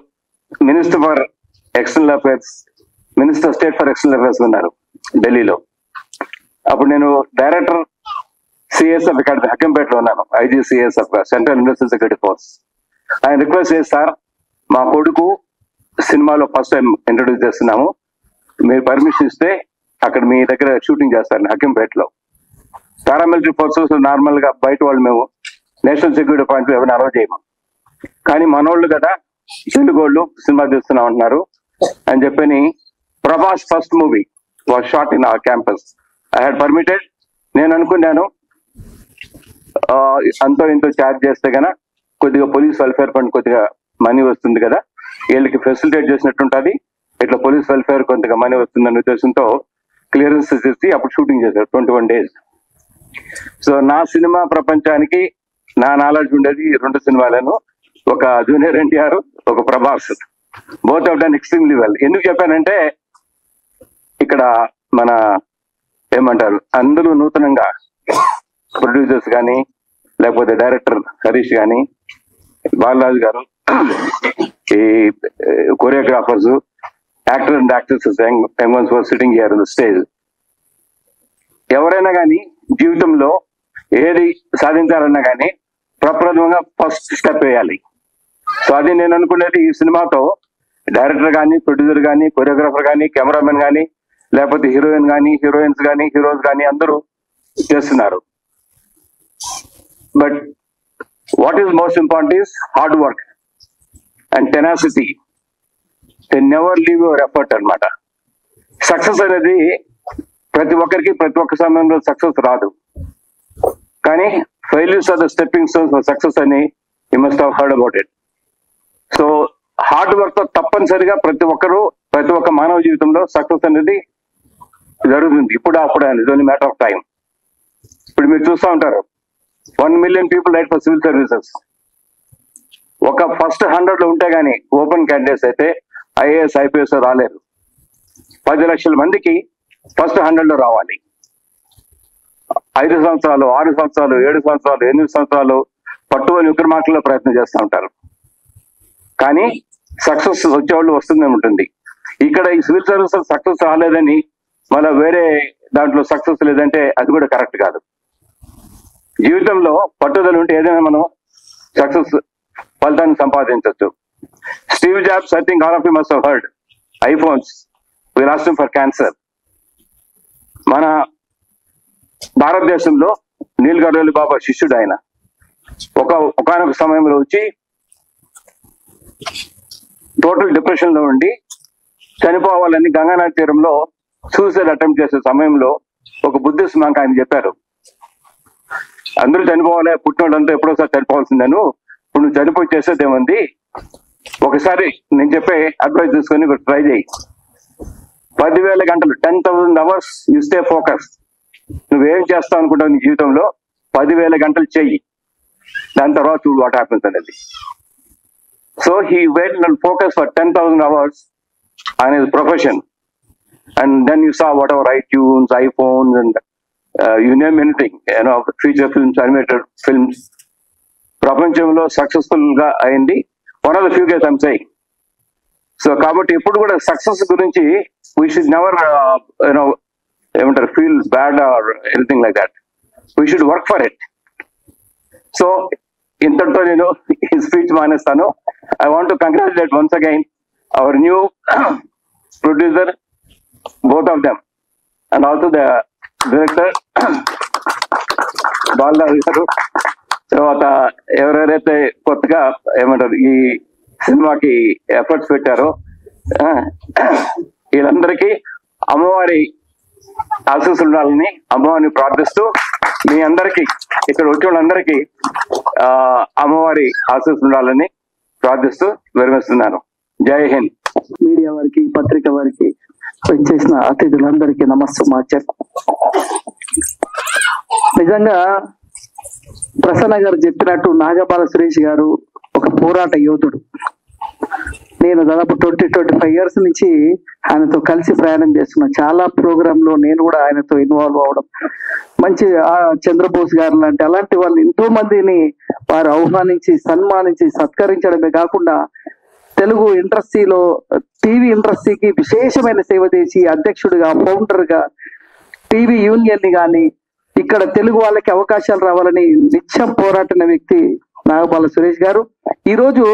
minister for external affairs, minister state for external affairs ఉన్నారు ఢిల్లీలో. అప్పుడు నేను డైరెక్టర్ సిఎస్ఎఫ్ ఇక్కడ హకంపేటలో ఉన్నాను, IGCSF central university security force. ఆయన రిక్వెస్ట్ చేసి సార్ మా కొడుకు సినిమాలో ఫస్ట్ టైం ఇంట్రొడ్యూస్ చేస్తున్నాము, మీరు పర్మిషన్ ఇస్తే అక్కడ మీ దగ్గర షూటింగ్ చేస్తారు హకంపేటలో. పారామిలిటరీ ఫోర్సెస్ నార్మల్ గా బయట వాళ్ళు మేము నేషనల్ సెక్యూరిటీ పాయింట్ ఎవరిని అలౌ చేయము, కానీ మనోళ్ళు కదా తెలుగు వాళ్ళు సినిమా తీస్తున్నాం అంటున్నారు అని చెప్పని Prabhas first movie was shot in our campus. I had permitted. నేను అనుకున్నాను అంతో ఇంతో ఛార్జ్ చేస్తే గన కొద్దిగా పోలీస్ వెల్ఫేర్ ఫండ్ కొద్దిగా మనీ వస్తుంది కదా, వీళ్ళకి ఫెసిలిటేట్ చేసినట్టుంటది, ఇట్లా పోలీస్ వెల్ఫేర్ కొంతగా మనీ వస్తుందనే ఉద్దేశంతో క్లియరెన్స్ చేసి అప్పుడు షూటింగ్ చేశారు 21 days. సో నా సినిమా ప్రపంచానికి నా నాలెడ్జ్ ఉండేది 2 సినిమాలను, ఒక జూనియర్ ఎన్టీఆర్, ఒక Prabhas. Both have done extremely well. ఎందుకు చెప్పానంటే ఇక్కడ మన ఏమంటారు అందరూ నూతనంగా ప్రొడ్యూసర్స్ కానీ లేకపోతే డైరెక్టర్ హరీష్ కానీ బాలరాజు గారు, ఈ choreographers, actor and actresses sitting here on the stage. ఎవరైనా కానీ జీవితంలో ఏది సాధించాలన్నా కానీ ప్రప్రథమంగా ఫస్ట్ స్టెప్ వేయాలి. సో అది నేను అనుకునేది ఈ సినిమాతో డైరెక్టర్ కానీ, ప్రొడ్యూసర్ కానీ, కొరియోగ్రాఫర్ కానీ, కెమెరామెన్ కానీ, లేకపోతే హీరోయిన్ కానీ, హీరోయిన్స్ కానీ, హీరోస్ కానీ అందరూ చేస్తున్నారు. But what is most important is hard work and tenacity. They never leave your effort అనమాట. సక్సెస్ అనేది ప్రతి ఒక్కరికి ప్రతి ఒక్క సమయంలో సక్సెస్ రాదు, కానీ failures are the stepping stones for success అని you must have heard about it. So hard work తో తప్పనిసరిగా ప్రతి ఒక్క మానవ జీవితంలో సక్సెస్ అనేది జరుగుతుంది. ఇప్పుడు అనేది ఓన్లీ మ్యాటర్ ఆఫ్ టైం. ఇప్పుడు మీరు చూస్తూ ఉంటారు 1 million people right for civil services. ఒక ఫస్ట్ 100 లో ఉంటే గానీ ఓపెన్ క్యాండిడేట్స్ అయితే ఐఏఎస్ ఐపీఎస్ రాలేరు. 10 లక్షల మందికి ఫస్ట్ 100 లో రావాలి. 5 సంవత్సరాలు, 6 సంవత్సరాలు, 7 సంవత్సరాలు, 8 సంవత్సరాలు పట్టువని విక్రమార్కుల్లో ప్రయత్నం చేస్తూ ఉంటారు, కానీ సక్సెస్ వచ్చేవాళ్ళు వస్తుందని ఉంటుంది. ఇక్కడ ఈ సివిల్ సర్వీసెస్ సక్సెస్ రాలేదని మళ్ళీ వేరే దాంట్లో సక్సెస్ లేదంటే అది కూడా కరెక్ట్ కాదు. జీవితంలో పట్టుదల ఉంటే ఏదైనా మనం సక్సెస్ ఫలితాన్ని సంపాదించవచ్చు. Steve Jobs, I think all of you must have heard, iPhones we lost him for cancer. మన భారతదేశంలో నీల్ గర్వాల్ బాబా శిష్యుడు ఆయన. ఒకనొక సమయంలో వచ్చి టోటల్ డిప్రెషన్ లో ఉండి చనిపోవాలని గంగానది తీరంలో సూసైడ్ అటెంప్ట్ చేసే సమయంలో ఒక బుద్ధిస్ట్ మాకు ఆయన చెప్పారు, అందరూ చనిపోవాలి, పుట్టినోళ్ళంతా ఎప్పుడోసారి చనిపోవాల్సిందేను, ఇప్పుడు నువ్వు చనిపోయి చేసేదేముంది, ఒకసారి నేను చెప్పే అడ్వైస్ తీసుకొని ట్రై చేయి. 10,000 గంటలు 10,000 hours యూ స్టే ఫోకస్. నువ్వేం చేస్తావు అనుకుంటావు నీ జీవితంలో 10,000 గంటలు చెయ్యి, దాని తర్వాత చూడు వాట్ హ్యాపెన్స్ అనేది. So he wait and focus for 10,000 hours on his profession, and then you saw whatever iTunes, iPhones, and you name anything, feature films, animated films, ప్రపంచంలో సక్సెస్ఫుల్ గా అయింది. One of the few cases I'm saying. So కాబట్టి ఇప్పుడు కూడా success గురించి we should never ఏమంటారు feel bad or anything like that. We should work for it. So ఇంతటితో నేను ఈ స్పీచ్ మానేస్తాను. I want to congratulate once again our new producer, both of them, and also the director Balaraju గారు. తర్వాత ఎవరెవరైతే కొత్తగా ఏమంటారు ఈ సినిమాకి ఎఫర్ట్స్ పెట్టారో వీళ్ళందరికీ అమ్మవారి ఆశీస్సులు ఉండాలని అమ్మవారిని ప్రార్థిస్తూ, మీ అందరికీ ఇక్కడ వచ్చే వాళ్ళందరికీ అమ్మవారి ఆశీస్సులు ఉండాలని ప్రార్థిస్తూ విరమిస్తున్నాను. జై హింద్. మీడియా వారికి, పత్రిక వారికి, వచ్చేసిన అతిథులందరికీ నమస్సుమాచర్. నిజంగా ప్రసన్న గారు చెప్పినట్టు నాగబాల సురేష్ గారు ఒక పోరాట యోధుడు. నేను దాదాపు 20-25 years నుంచి ఆయనతో కలిసి ప్రయాణం చేస్తున్నాను. చాలా ప్రోగ్రామ్ లో నేను కూడా ఆయనతో ఇన్వాల్వ్ అవ్వడం, మంచి చంద్రబోస్ గారు లాంటి అలాంటి వాళ్ళు ఎంతో మందిని వారు ఆహ్వానించి సన్మానించి సత్కరించడమే కాకుండా తెలుగు ఇండస్ట్రీలో టీవీ ఇండస్ట్రీకి విశేషమైన సేవ చేసి అధ్యక్షుడిగా, ఫౌండర్ గా టీవీ యూనియన్ ని కానీ ఇక్కడ తెలుగు వాళ్ళకి అవకాశాలు రావాలని నిత్యం పోరాడిన వ్యక్తి నాగబాల సురేష్ గారు. ఈరోజు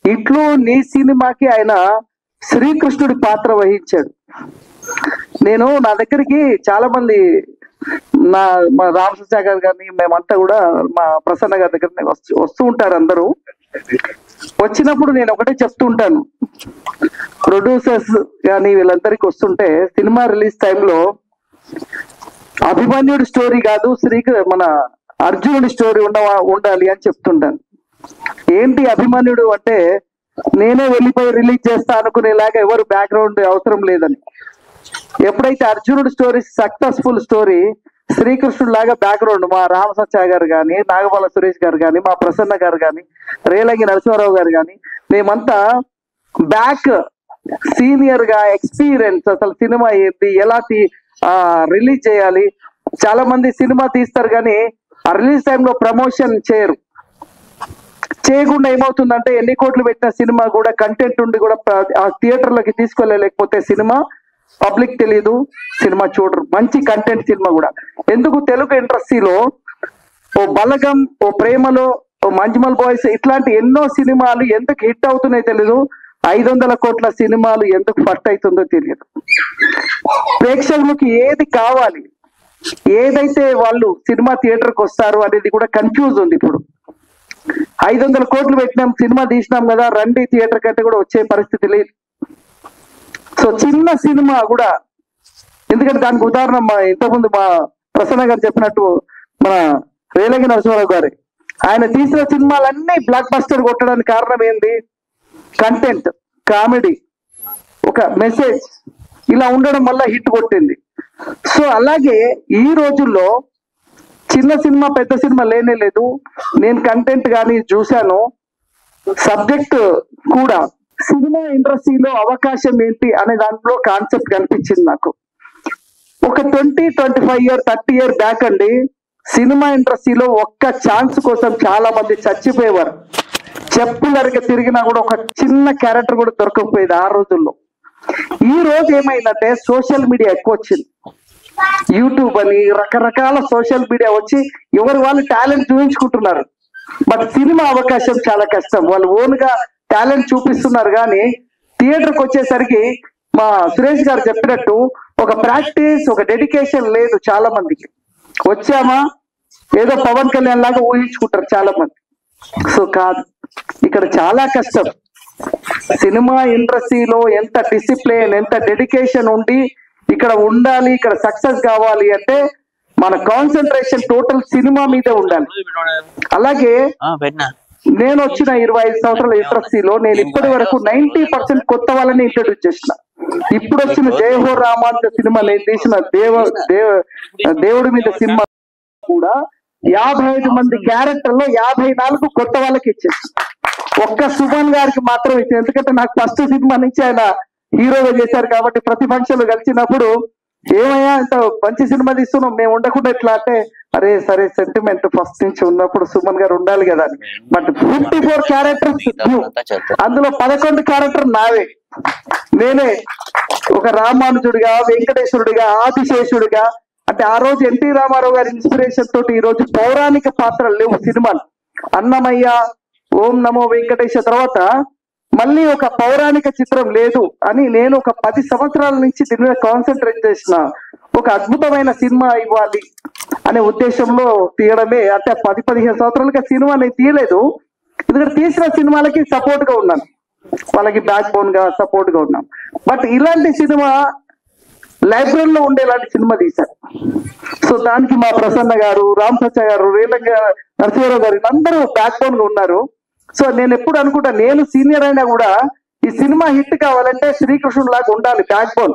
ఇట్లు నీ సినిమాకి ఆయన శ్రీకృష్ణుడి పాత్ర వహించాడు. నా దగ్గరికి చాలా మంది మా రామకృష్ణ గారు కానీ మేమంతా కూడా మా ప్రసన్న గారి దగ్గర వస్తూ ఉంటారు. అందరూ వచ్చినప్పుడు నేను ఒకటే చెప్తూ ఉంటాను, ప్రొడ్యూసర్స్ కానీ వీళ్ళందరికీ వస్తుంటే సినిమా రిలీజ్ టైంలో అభిమన్యుడి స్టోరీ కాదు, మన అర్జునుడి స్టోరీ ఉండాలి అని చెప్తుంటాను. ఏంటి అభిమన్యుడు అంటే, నేనే వెళ్ళిపోయి రిలీజ్ చేస్తా అనుకునేలాగా ఎవరు బ్యాక్గ్రౌండ్ అవసరం లేదని. ఎప్పుడైతే అర్జునుడి స్టోరీ సక్సెస్ఫుల్ స్టోరీ, శ్రీకృష్ణుడు లాగా బ్యాక్గ్రౌండ్ మా రామసత్య గారు కానీ, నాగబాల సురేష్ గారు కానీ, మా ప్రసన్న గారు కానీ, రేలంగి నరసింహారావు గారు కానీ, మేమంతా బ్యాక్ సీనియర్ గా ఎక్స్పీరియన్స్, అసలు సినిమా ఏంటి, ఎలా రిలీజ్ చేయాలి. చాలా మంది సినిమా తీస్తారు కానీ ఆ రిలీజ్ టైంలో ప్రమోషన్ చేయకుండా ఏమవుతుందంటే ఎన్ని కోట్లు పెట్టిన సినిమా కూడా కంటెంట్ ఉండి కూడా ఆ థియేటర్లోకి తీసుకెళ్ళలేకపోతే సినిమా పబ్లిక్ తెలియదు, సినిమా చూడరు. మంచి కంటెంట్ సినిమా కూడా. ఎందుకు తెలుగు ఇండస్ట్రీలో ఓ బలగం, ఓ ప్రేమలో, ఓ మంజుమల్ బాయ్స్ ఇట్లాంటి ఎన్నో సినిమాలు ఎందుకు హిట్ అవుతున్నాయో తెలియదు. 500 కోట్ల సినిమాలు ఎందుకు ఫస్ట్ అవుతుందో తెలియదు. ప్రేక్షకులకి ఏది కావాలి, ఏదైతే వాళ్ళు సినిమా థియేటర్కి వస్తారు అనేది కూడా కన్ఫ్యూజ్ ఉంది. ఇప్పుడు 500 కోట్లు పెట్టినాం, సినిమా తీసినాం కదా, రండి థియేటర్ కంటే కూడా వచ్చే పరిస్థితి లేదు. సో చిన్న సినిమా కూడా, ఎందుకంటే దానికి ఉదాహరణ ఇంతకుముందు మా ప్రసన్న గారు చెప్పినట్టు మన రేలంగి నరసింహారావు గారు, ఆయన తీసిన సినిమాలన్నీ బ్లాక్ బస్టర్ కొట్టడానికి కారణం ఏంది? కంటెంట్, కామెడీ, ఒక మెసేజ్ ఇలా ఉండడం వల్ల హిట్ కొట్టింది. సో అలాగే ఈ రోజుల్లో చిన్న సినిమా పెద్ద సినిమా లేనే లేదు. నేను కంటెంట్ కానీ చూశాను, సబ్జెక్ట్ కూడా. సినిమా ఇండస్ట్రీలో అవకాశం ఏంటి అనే దాంట్లో కాన్సెప్ట్ కనిపించింది నాకు. ఒక 20-25 ఇయర్ 30 ఇయర్ బ్యాక్ అండి, సినిమా ఇండస్ట్రీలో ఒక్క ఛాన్స్ కోసం చాలా మంది చచ్చిపోయేవారు. చెప్పులరిగా తిరిగినా కూడా ఒక చిన్న క్యారెక్టర్ కూడా దొరకకపోయేది ఆ రోజుల్లో. ఈ రోజు ఏమైందంటే సోషల్ మీడియా ఎక్కువ వచ్చింది. యూట్యూబ్ అని రకరకాల సోషల్ మీడియా వచ్చి ఎవరు వాళ్ళు టాలెంట్ చూపించుకుంటున్నారు. బట్ సినిమా అవకాశం చాలా కష్టం. వాళ్ళు ఓన్ గా టాలెంట్ చూపిస్తున్నారు కానీ థియేటర్కి వచ్చేసరికి మా సురేష్ గారు చెప్పినట్టు ఒక ప్రాక్టీస్, ఒక డెడికేషన్ లేదు చాలా మందికి. వచ్చామా ఏదో పవన్ కళ్యాణ్ లాగా ఊహించుకుంటారు చాలా మంది. సో కాదు, ఇక్కడ చాలా కష్టం. సినిమా ఇండస్ట్రీలో ఎంత డిసిప్లిన్, ఎంత డెడికేషన్ ఉండి ఇక్కడ ఉండాలి, ఇక్కడ సక్సెస్ కావాలి అంటే మన కాన్సన్ట్రేషన్ టోటల్ సినిమా మీదే ఉండాలి. అలాగే నేను వచ్చిన 25 సంవత్సరాల ఇండస్ట్రీలో నేను ఇప్పటి వరకు 90% కొత్త వాళ్ళని ఇంట్రడ్యూస్ చేసిన. ఇప్పుడు వచ్చిన జయహో రామాంత సినిమా, నేను తీసిన దేవుడి మీద సినిమా కూడా 55 మంది క్యారెక్టర్లో 54 కొత్త వాళ్ళకి ఇచ్చేసి, ఒక్క సుమన్ గారికి మాత్రం ఇచ్చింది. ఎందుకంటే నాకు ఫస్ట్ సినిమా నుంచి ఆయన హీరోగా చేశారు కాబట్టి ప్రతి ఫంక్షన్ లో కలిసినప్పుడు ఏమయ్యా ఇంత మంచి సినిమా తీస్తున్నాం, మేము ఉండకుండా ఎట్లా అంటే, అరే సరే సెంటిమెంట్ ఫస్ట్ నుంచి ఉన్నప్పుడు సుమన్ గారు ఉండాలి కదా అని. బట్ 54 క్యారెక్టర్స్, అందులో 11 క్యారెక్టర్ నావే. నేనే ఒక రామానుజుడిగా, వెంకటేశ్వరుడిగా, ఆదిశేషుడిగా. అంటే ఆ రోజు ఎన్టీ రామారావు గారి ఇన్స్పిరేషన్ తోటి ఈ రోజు పౌరాణిక పాత్రలు లేవు సినిమాలు. అన్నమయ్య, ఓం నమో వెంకటేశ్వర తర్వాత మళ్ళీ ఒక పౌరాణిక చిత్రం లేదు అని నేను ఒక 10 సంవత్సరాల నుంచి దీని మీద కాన్సన్ట్రేట్ చేసిన. ఒక అద్భుతమైన సినిమా ఇవ్వాలి అనే ఉద్దేశంలో తీయడమే. అంటే 10-15 సంవత్సరాలుగా సినిమా నేను తీయలేదు, ఎందుకంటే తీసిన సినిమాలకి సపోర్ట్ గా ఉన్నాను, వాళ్ళకి బ్యాక్ బోన్ గా సపోర్ట్ గా ఉన్నాం. బట్ ఇలాంటి సినిమా లైబ్రరీలో ఉండేలాంటి సినిమా తీశారు. సో దానికి మా ప్రసన్న గారు, రామ్ సత్య గారు, రేలంగి నరసింహారావు గారు అందరూ బ్యాక్ బోన్ గా ఉన్నారు. సో నేను ఎప్పుడు అనుకుంటా, నేను సీనియర్ అయినా కూడా ఈ సినిమా హిట్ కావాలంటే శ్రీకృష్ణుడు లాగా ఉండాలి బ్యాక్ బోన్.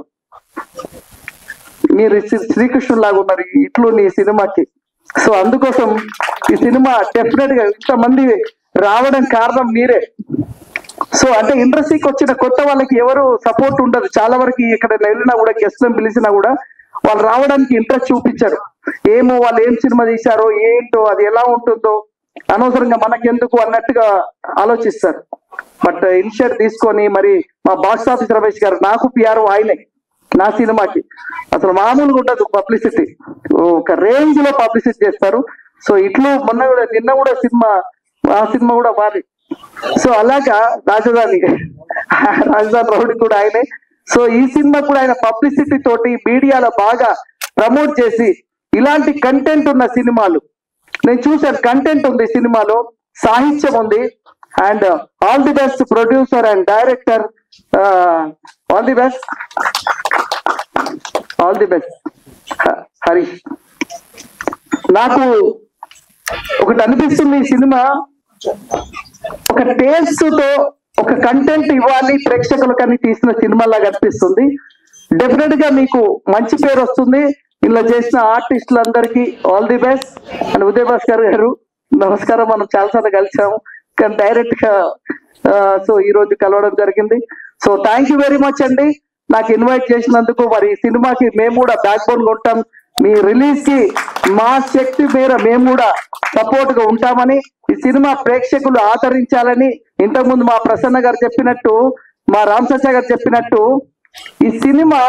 మీరు శ్రీకృష్ణుడు లాగా ఉన్నారు ఇట్లు నీ సినిమాకి. సో అందుకోసం ఈ సినిమా డెఫినెట్ గా ఇంతమంది రావడం కారణం మీరే. సో అంటే ఇండస్ట్రీకి వచ్చిన కొత్త వాళ్ళకి ఎవరు సపోర్ట్ ఉండదు. చాలా వరకు ఇక్కడ వెళ్ళినా కూడా గెస్ట్లను పిలిచినా కూడా వాళ్ళు రావడానికి ఇంట్రెస్ట్ చూపించారు. ఏమో వాళ్ళు ఏం సినిమా తీశారో ఏంటో, అది ఎలా ఉంటుందో అనవసరంగా మనకెందుకు అన్నట్టుగా ఆలోచిస్తారు. బట్ ఇనిషియేట్ తీసుకొని మరి మా బాక్స్ ఆఫీస్ రమేష్ గారు, నాకు పిఆర్ఓ ఆయనే నా సినిమాకి, అసలు మామూలుగా ఉండదు పబ్లిసిటీ, ఒక రేంజ్ లో పబ్లిసిటీ చేస్తారు. సో ఇట్లు మొన్న కూడా నిన్న కూడా ఆ సినిమా కూడా మాది. సో అలాగా రాజధాని రౌడీ కూడా ఆయనే. సో ఈ సినిమా కూడా ఆయన పబ్లిసిటీ తోటి మీడియాలో బాగా ప్రమోట్ చేసి ఇలాంటి కంటెంట్ ఉన్న సినిమాలు నేను చూశాను. కంటెంట్ ఉంది సినిమాలో, సాహిత్యం ఉంది. And all the best producer and director, all the best, all the best Harish. నాకు ఒకటి అనిపిస్తుంది, ఈ సినిమా ఒక టేస్ట్ తో ఒక కంటెంట్ ఇవ్వాలి ప్రేక్షకులకని తీసిన సినిమాలాగా అనిపిస్తుంది. డెఫినెట్ గా మీకు మంచి పేరు వస్తుంది. ఇలా చేసిన ఆర్టిస్టులందరికీ all the best. And Uday Bhaskar గారు నమస్కారం, మనం చాలాసార్లు కలిసాము కానీ డైరెక్ట్ గా సో ఈ రోజు కలవడం జరిగింది. So thank you very much అండి నాకు ఇన్వైట్ చేసినందుకు. మరి ఈ సినిమాకి మేము కూడా బ్యాక్ బోన్ ఉంటాం, మీ రిలీజ్ కి మా శక్తి మేర మేము కూడా సపోర్ట్ గా ఉంటామని, ఈ సినిమా ప్రేక్షకులు ఆదరించాలని, ఇంతకుముందు మా ప్రసన్న గారు చెప్పినట్టు, మా రామ్ సత్య గారు చెప్పినట్టు, ఈ సినిమా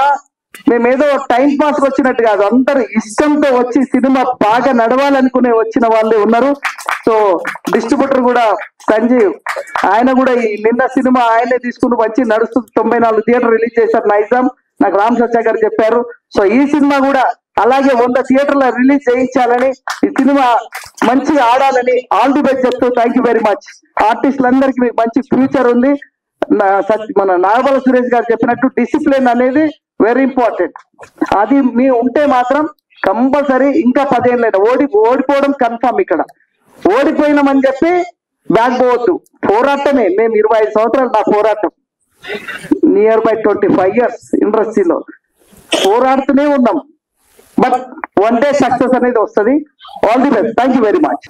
మేమేదో టైం పాస్ వచ్చినట్టు కాదు, అందరు ఇష్టంతో వచ్చి సినిమా బాగా నడవాలనుకునే వచ్చిన వాళ్ళే ఉన్నారు. సో డిస్ట్రిబ్యూటర్ కూడా సంజీవ్, ఆయన కూడా ఈ నిన్న సినిమా ఆయనే తీసుకుని వచ్చి నడుస్తుంది, 94 థియేటర్ రిలీజ్ చేశారు నైజాం, నాకు రామ్ సత్య గారు చెప్పారు. సో ఈ సినిమా కూడా అలాగే 100 థియేటర్ల రిలీజ్ చేయించాలని, ఈ సినిమా మంచిగా ఆడాలని ఆల్ ది బెస్ట్ చెప్తూ థ్యాంక్ యూ వెరీ మచ్. ఆర్టిస్టులందరికీ మీకు మంచి ఫ్యూచర్ ఉంది. మన నాగబాల సురేష్ గారు చెప్పినట్టు డిసిప్లిన్ అనేది వెరీ ఇంపార్టెంట్. అది మీ ఉంటే మాత్రం కంపల్సరీ ఇంకా 10 ఏళ్ళైనా ఓడిపోవడం కన్ఫర్మ్. ఇక్కడ ఓడిపోయినామని చెప్పి బ్యాక్ పోవద్దు, పోరాటమే. మేము 25 సంవత్సరాలు నా పోరాటం, నియర్ బై 25 years ఇండస్ట్రీలో పోరాడుతూనే ఉన్నాం. బట్ వన్ డే సక్సెస్ అనేది వస్తుంది. All the best. Thank you very much.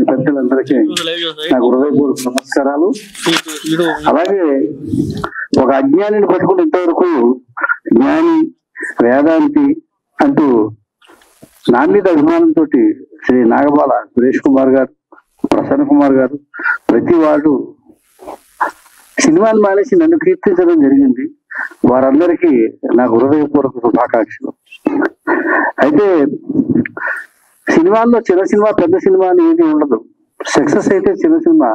పెద్దలందరికీ నాకు హృదయపూర్వక నమస్కారాలు. అలాగే ఒక అజ్ఞానిని పట్టుకుని ఇంతవరకు జ్ఞాని వేదాంతి అంటూ నా మీద అభిమానంతో శ్రీ నాగబాల సురేష్ కుమార్ గారు, ప్రసన్న కుమార్ గారు, ప్రతి వాడు సినిమాలు మానేసి నన్ను కీర్తించడం జరిగింది. వారందరికీ నాకు హృదయపూర్వక శుభాకాంక్షలు. అయితే సినిమాల్లో చిన్న సినిమా పెద్ద సినిమా అని ఏది ఉండదు. సక్సెస్ అయితే చిన్న సినిమా,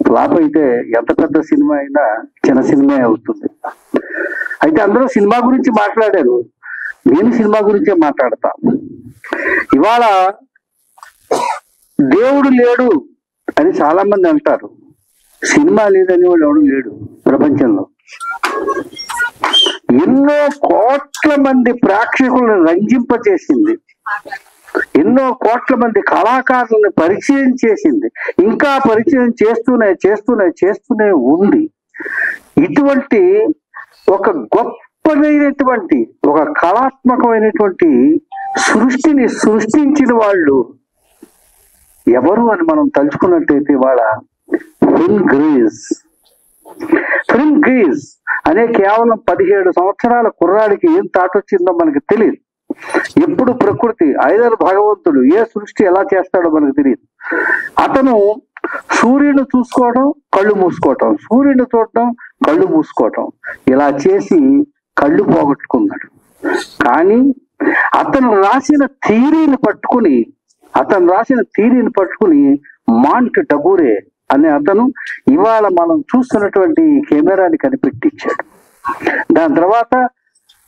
ఫ్లాప్ అయితే ఎంత పెద్ద సినిమా అయినా చిన్న సినిమా అవుతుంది. అయితే అందరూ సినిమా గురించి మాట్లాడారు, నేను సినిమా గురించే మాట్లాడతా. ఇవాళ దేవుడు లేడు అని చాలా మంది అంటారు. సినిమా లేదని వాడు ఎవడు లేడు ప్రపంచంలో. ఎన్నో కోట్ల మంది ప్రేక్షకులను రంజింపచేసింది, ఎన్నో కోట్ల మంది కళాకారులను పరిచయం చేసింది, ఇంకా పరిచయం చేస్తూనే ఉంది. ఇటువంటి ఒక గొప్పదైనటువంటి ఒక కళాత్మకమైనటువంటి సృష్టిని సృష్టించిన వాళ్ళు ఎవరు అని మనం తలుచుకున్నట్టయితే వాళ్ళ ఫిల్మ్ గ్రీజ్ అనే కేవలం 17 సంవత్సరాల కుర్రాడికి ఏం తాటొచ్చిందో మనకి తెలియదు. ఎప్పుడు ప్రకృతి ఐదరు భగవంతుడు ఏ సృష్టి ఎలా చేస్తాడో మనకు తెలియదు. అతను సూర్యుడు చూసుకోవడం, కళ్ళు మూసుకోవటం, సూర్యుడు చూడటం, కళ్ళు మూసుకోవటం, ఇలా చేసి కళ్ళు పోగొట్టుకున్నాడు. కానీ అతను రాసిన థియరీని పట్టుకుని మాంట్ డగూరే అనే అతను ఇవాళ మనం చూస్తున్నటువంటి కెమెరాని కనిపెట్టించాడు. దాని తర్వాత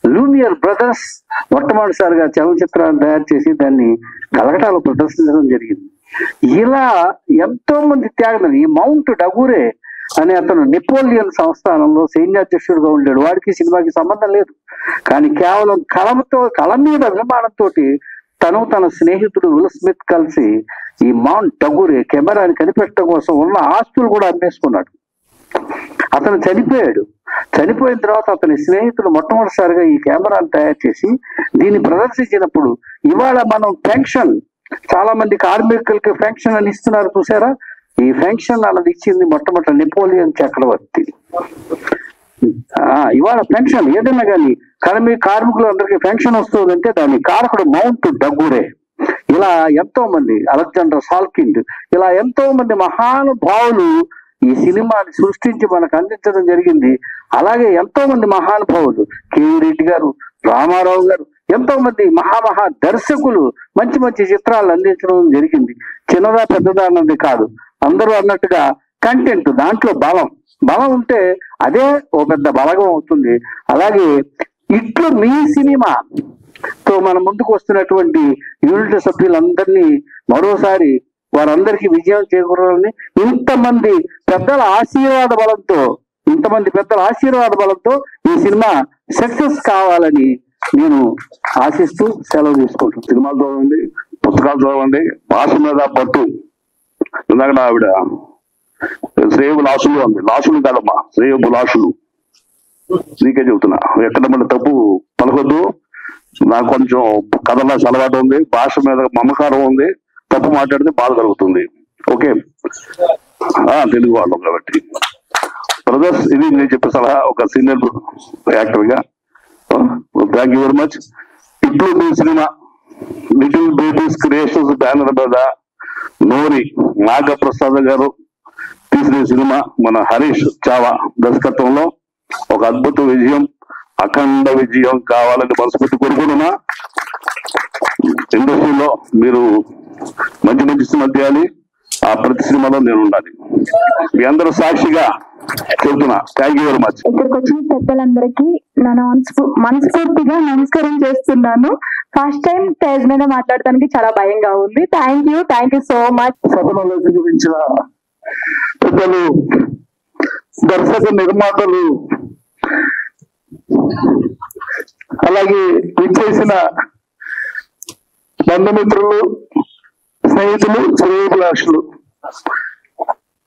లూమియర్ బ్రదర్స్ మొట్టమొదటిసారిగా చలనచిత్రాన్ని తయారు చేసి దాన్ని కలకటాలో ప్రదర్శించడం జరిగింది. ఇలా ఎంతో మంది త్యాగం. ఈ మౌంట్ డగూరే అనే అతను నెపోలియన్ సంస్థానంలో సైన్యాధ్యక్షుడుగా ఉండాడు. వాడికి సినిమాకి సంబంధం లేదు. కానీ కేవలం కళ మీద అభిమానంతో తన స్నేహితుడు విల్ స్మిత్ కలిసి ఈ మౌంట్ డగూరే కెమెరాని కనిపెట్టడం కోసం ఉన్న ఆస్తులు కూడా అమ్మేసుకున్నాడు. అతను చనిపోయాడు. చనిపోయిన తర్వాత అతని స్నేహితుడు మొట్టమొదటిసారిగా ఈ కెమెరాను తయారు చేసి దీన్ని ప్రదర్శించినప్పుడు ఇవాళ మనం పెన్షన్, చాలా మంది కార్మికులకి పెన్షన్ అని ఇస్తున్నారు చూసారా, ఈ పెన్షన్ అన్నది ఇచ్చింది మొట్టమొదటి నెపోలియన్ చక్రవర్తి. ఇవాళ పెన్షన్ ఏదైనా కానీ కార్మికులు అందరికీ పెన్షన్ వస్తుందంటే దాని కారకుడు మౌంట్ డగూరే. ఇలా ఎంతో మంది, అలెగ్జాండర్ సాల్కిండ్, ఇలా ఎంతో మంది మహానుభావులు ఈ సినిమాని సృష్టించి మనకు అందించడం జరిగింది. అలాగే ఎంతో మంది మహానుభావులు, కేవీ రెడ్డి గారు, రామారావు గారు, ఎంతో మంది మహా దర్శకులు మంచి మంచి చిత్రాలు అందించడం జరిగింది. చిన్నదా పెద్దదా అన్నది కాదు, అందరూ అన్నట్టుగా కంటెంట్, దాంట్లో బలం ఉంటే అదే ఓ పెద్ద బలగం అవుతుంది. అలాగే ఇట్లు మీ సినిమాతో మన ముందుకు వస్తున్నటువంటి యూనిట్ సభ్యులందరినీ మరోసారి వారందరికీ విజయం చేకూరాలని, ఇంతమంది పెద్దల ఆశీర్వాద బలంతో ఈ సినిమా సక్సెస్ కావాలని నేను ఆశిస్తూ సెలవు తీసుకుంటాను. సినిమాలు చదవండి, పుస్తకాలు చదవండి, భాష మీద పట్టు. ఇందాక ఆవిడ శ్రేయబులాసులు అంది, లాసులు కాదమ్మా, శ్రేయబులాసులు. నీకే చెబుతున్నా, ఎక్కడ మళ్ళీ తప్పు పలకొద్దు. నాకు కొంచెం కథల అలవాటు ఉంది, భాష మీద మమకారం ఉంది, తప్పు మాట్లాడితే బాధ కలుగుతుంది. ఓకే, తెలుగు వాళ్ళం కాబట్టి బ్రదర్స్, ఇది నేను చెప్పే సలహా ఒక సీనియర్ యాక్టర్ గా. Thank you very much. ఇప్పుడు మీ cinema little babies creations banner మీద నోరి నాగప్రసాద్ గారు తీసిన సినిమా మన హరీష్ చావా దర్శకత్వంలో ఒక అద్భుత విజయం, అఖండ విజయం కావాలని మనస్ఫూర్తి కోరుకుంటున్నా. ఇండస్ట్రీలో మీరు మంచి మంచి సినిమా తీయాలి, ఆ ప్రతి సినిమాలో నేను ఉండాలి. మీ అందరూ సాక్షిగా చెబుతున్నా. Thank you very much. ఇక్కడికి వచ్చిన పెద్దలందరికీ నేను మనస్ఫూర్తిగా నమస్కారం చేస్తున్నాను. ఫస్ట్ టైం స్టేజ్ మీద మాట్లాడడానికి చాలా భయంగా ఉంది. Thank you so much. సభలో గురించిన పెద్దలు, దర్శక నిర్మాతలు, అలాగే విచ్చేసిన బంధుమిత్రులు, స్నేహితులు, శ్రేయోభిలాషులు,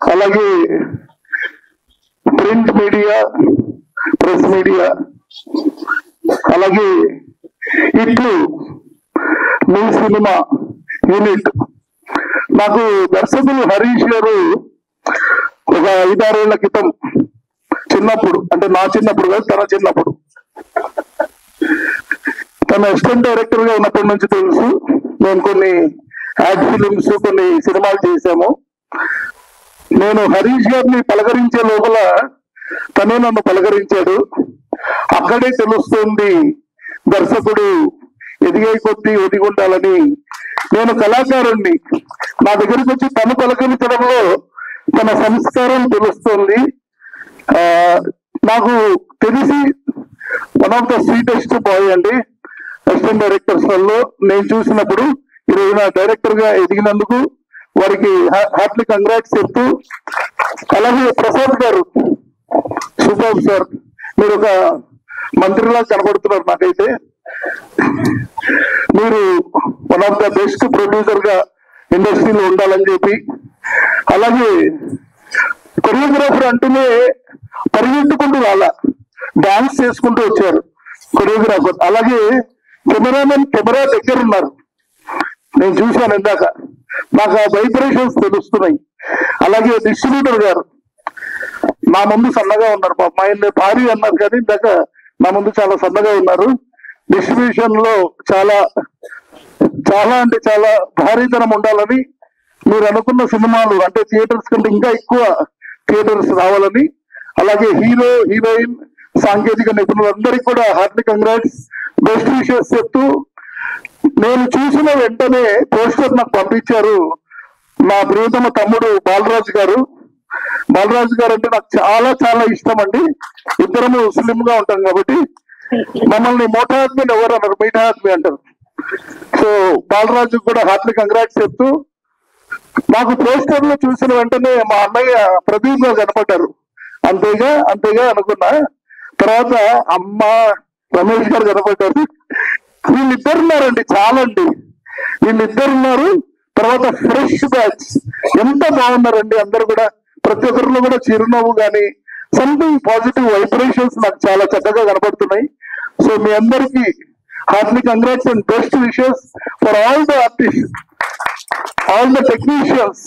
అలాగే ప్రింట్ మీడియా, ప్రెస్ మీడియా, అలాగే ఇట్లు మీ సినిమా యూనిట్. నాకు దర్శకులు హరీష్ గారు ఒక 5-6 ఏళ్ల క్రితం, చిన్నప్పుడు, అంటే నా చిన్నప్పుడు కాదు, తన చిన్నప్పుడు, తన అసిస్టెంట్ డైరెక్టర్ గా ఉన్నప్పటి నుంచి తెలుసు. మేము కొన్ని యాడ్ ఫిలిమ్స్, కొన్ని సినిమాలు చేశాము. నేను హరీష్ గారిని పలకరించే లోపల తనే నన్ను పలకరించాడు. అక్కడే తెలుస్తుంది దర్శకుడు ఎదిగే కొద్దీ ఒదిగి ఉండాలని. నేను కళాకారుణ్ణి, నా దగ్గరికి వచ్చి తను పలకరించడంలో తన సంస్కారం తెలుస్తుంది. నాకు తెలిసి one of the sweetest boy అండి అసిస్టెంట్ డైరెక్టర్స్ వల్ల నేను చూసినప్పుడు. ఈ రోజున డైరెక్టర్ గా ఎదిగినందుకు వారికి హార్ట్లీ కంగ్రాట్స్ చెప్తూ, అలాగే ప్రసాద్ గారు, సూపర్ సార్, మీరు ఒక మంత్రిలా కనబడుతున్నారు నాకైతే. మీరు one of the best producer గా ఇండస్ట్రీలో ఉండాలని చెప్పి, అలాగే కొరియోగ్రాఫర్ అంటూనే పరిగెత్తుకుంటూ రాలా, డాన్స్ చేసుకుంటూ వచ్చారు కొరియోగ్రాఫర్. అలాగే కెమెరామెన్ కెమెరా దగ్గర ఉన్నారు, నేను చూశాను ఇందాక, నాకు ఆ వైబ్రేషన్స్ తెలుస్తున్నాయి. అలాగే డిస్ట్రిబ్యూటర్ గారు నా ముందు సన్నగా ఉన్నారు, పాప ఆయన భారీ అన్నారు కానీ ఇందాక నా ముందు చాలా సన్నగా ఉన్నారు. డిస్ట్రిబ్యూషన్ లో చాలా చాలా అంటే చాలా భారీతనం ఉండాలని, మీరు అనుకున్న సినిమాలు అంటే థియేటర్స్ కంటే ఇంకా ఎక్కువ థియేటర్స్ రావాలని, అలాగే హీరో, హీరోయిన్, సాంకేతిక నిపుణులందరికీ కూడా హార్ట్లీ కంగ్రాట్స్, బెస్ట్ విషెస్ చెప్తూ, నేను చూసిన వెంటనే పోస్టర్ నాకు పంపించారు మా ప్రియతమ తమ్ముడు బాలరాజు గారు. బాలరాజు గారు అంటే నాకు చాలా చాలా ఇష్టం అండి. ఇద్దరము స్లిమ్ గా ఉంటాం కాబట్టి మమ్మల్ని మోటా ఆద్మీని ఎవరు అన్నారు, మీఠా ఆద్మీ అంటారు. సో బాలరాజు కూడా హార్ట్లీ కంగ్రాట్స్ చెప్తూ, నాకు పోస్టర్ లో చూసిన వెంటనే మా అన్నయ్య ప్రదీప్ గారు కనపడ్డారు. అంతేగా అనుకున్నా. తర్వాత అమ్మ రమేష్ గారు కనపడ్డారు. వీళ్ళిద్దరు ఉన్నారండి, చాలా అండి, వీళ్ళిద్దరు ఉన్నారు. తర్వాత ఫ్రెష్ బ్యాచ్ ఎంత బాగున్నారండి అందరు కూడా, ప్రతి ఒక్కరిలో కూడా చిరునవ్వు కానీ సంథింగ్ పాజిటివ్ వైబ్రేషన్స్ నాకు చాలా చక్కగా కనపడుతున్నాయి. సో మీ అందరికీ heartly congrats and best wishes for all the artist, all the technicians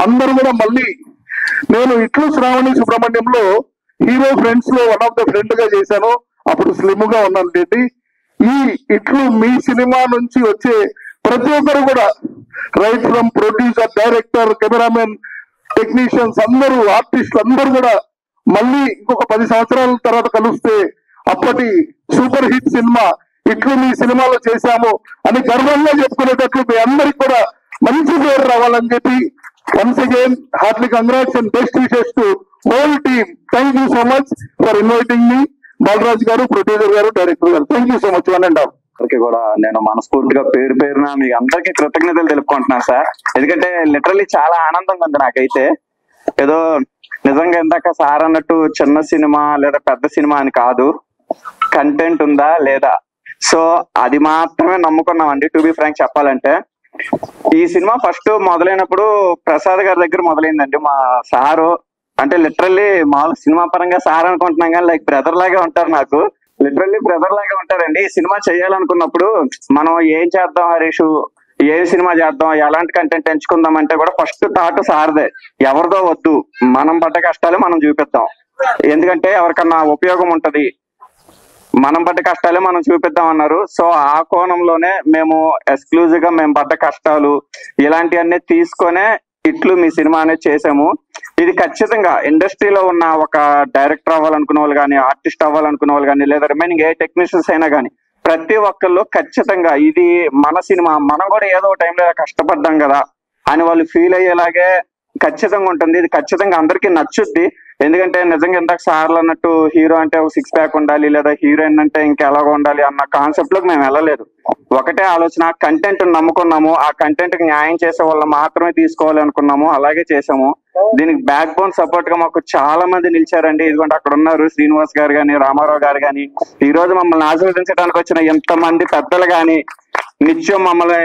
అందరూ కూడా. మళ్ళీ నేను ఇట్లు శ్రావణి సుబ్రహ్మణ్యంలో హీరో ఫ్రెండ్స్ లో వన్ ఆఫ్ ద ఫ్రెండ్ గా చేశాను, అప్పుడు స్లిమ్ గా ఉన్నాను లేండి. ఈ ఇట్లు మీ సినిమా నుంచి వచ్చే ప్రతి ఒక్కరు కూడా, right from producer, director, cameraman, technicians అందరూ, ఆర్టిస్టులు అందరూ కూడా మళ్ళీ ఇంకొక 10 సంవత్సరాల తర్వాత కలిస్తే అప్పటి సూపర్ హిట్ సినిమా ఇట్లు మీ సినిమాలో చేశాము అని గర్వంగా చెప్పుకునేటట్లు మీ అందరికి కూడా మంచి పేరు రావాలని చెప్పి once again heartly congrats and best wishes to whole team. Thank you so much for inviting me. Balaraj గారు, ప్రొడ్యూసర్ గారు, డైరెక్టర్ గారు, thank you so much. One and all అందరికి కూడా నేను మనస్ఫూర్తిగా పేరున మీకు అందరికీ కృతజ్ఞతలు తెలుపుకుంటున్నాను సార్. ఎందుకంటే లిటరల్లీ చాలా ఆనందంగా ఉంది నాకైతే. ఏదో నిజంగా ఇందాక సార్ అన్నట్టు చిన్న సినిమా లేదా పెద్ద సినిమా అని కాదు, కంటెంట్ ఉందా లేదా, సో అది మాత్రమే నమ్ముకున్నామండి. టు బి ఫ్రాంక్ చెప్పాలంటే ఈ సినిమా ఫస్ట్ మొదలైనప్పుడు ప్రసాద్ గారి దగ్గర మొదలైందండి. మా సారు అంటే లిటరల్లీ మామూలు సినిమా పరంగా సార్ అనుకుంటున్నాం కానీ లైక్ బ్రదర్ లాగా ఉంటారు నాకు, లిటరల్లీ బ్రదర్ లాగా ఉంటారండి. ఈ సినిమా చేయాలనుకున్నప్పుడు మనం ఏం చేద్దాం హరీష్, ఏ సినిమా చేద్దాం, ఎలాంటి కంటెంట్ ఎంచుకుందాం అంటే కూడా ఫస్ట్ థాట్ సార్దే. ఎవరిదో వద్దు, మనం పడ్డ కష్టాలే మనం చూపిద్దాం. ఎందుకంటే ఎవరికన్నా ఉపయోగం ఉంటది, మనం పడ్డ కష్టాలే మనం చూపిద్దాం అన్నారు. సో ఆ కోణంలోనే మేము ఎక్స్క్లూజివ్ గా మేము పడ్డ కష్టాలు ఇలాంటివన్నీ తీసుకొనే ఇట్లు మీ సినిమా అనేది చేసాము. ఇది ఖచ్చితంగా ఇండస్ట్రీలో ఉన్న ఒక డైరెక్టర్ అవ్వాలనుకునే వాళ్ళు కానీ, ఆర్టిస్ట్ అవ్వాలనుకునే వాళ్ళు కానీ, లేదా రిమైనింగ్ ఏ టెక్నీషియన్స్ అయినా కానీ ప్రతి ఒక్కళ్ళు ఖచ్చితంగా ఇది మన సినిమా, మనం కూడా ఏదో టైంలో కష్టపడ్డాం కదా అని వాళ్ళు ఫీల్ అయ్యేలాగే ఖచ్చితంగా ఉంటుంది. ఇది ఖచ్చితంగా అందరికీ నచ్చుద్ది. ఎందుకంటే నిజంగా ఇందాక సార్లు అన్నట్టు హీరో అంటే ఒక 6 ప్యాక్ ఉండాలి, లేదా హీరోయిన్ అంటే ఇంకెలాగ ఉండాలి అన్న కాన్సెప్ట్ లోకి మేము వెళ్ళలేదు. ఒకటే ఆలోచన, కంటెంట్ నమ్ముకున్నాము, ఆ కంటెంట్ కి న్యాయం చేసే వాళ్ళు మాత్రమే తీసుకోవాలి అనుకున్నాము, అలాగే చేసాము. దీనికి బ్యాక్ బోన్ సపోర్ట్ గా మాకు చాలా మంది నిలిచారండి. ఇదిగోండి అక్కడ ఉన్నారు శ్రీనివాస్ గారు కానీ, రామారావు గారు కానీ, ఈ రోజు మమ్మల్ని ఆశీర్వదించడానికి వచ్చిన ఎంతమంది పెద్దలు కానీ, నిత్యం మమ్మల్ని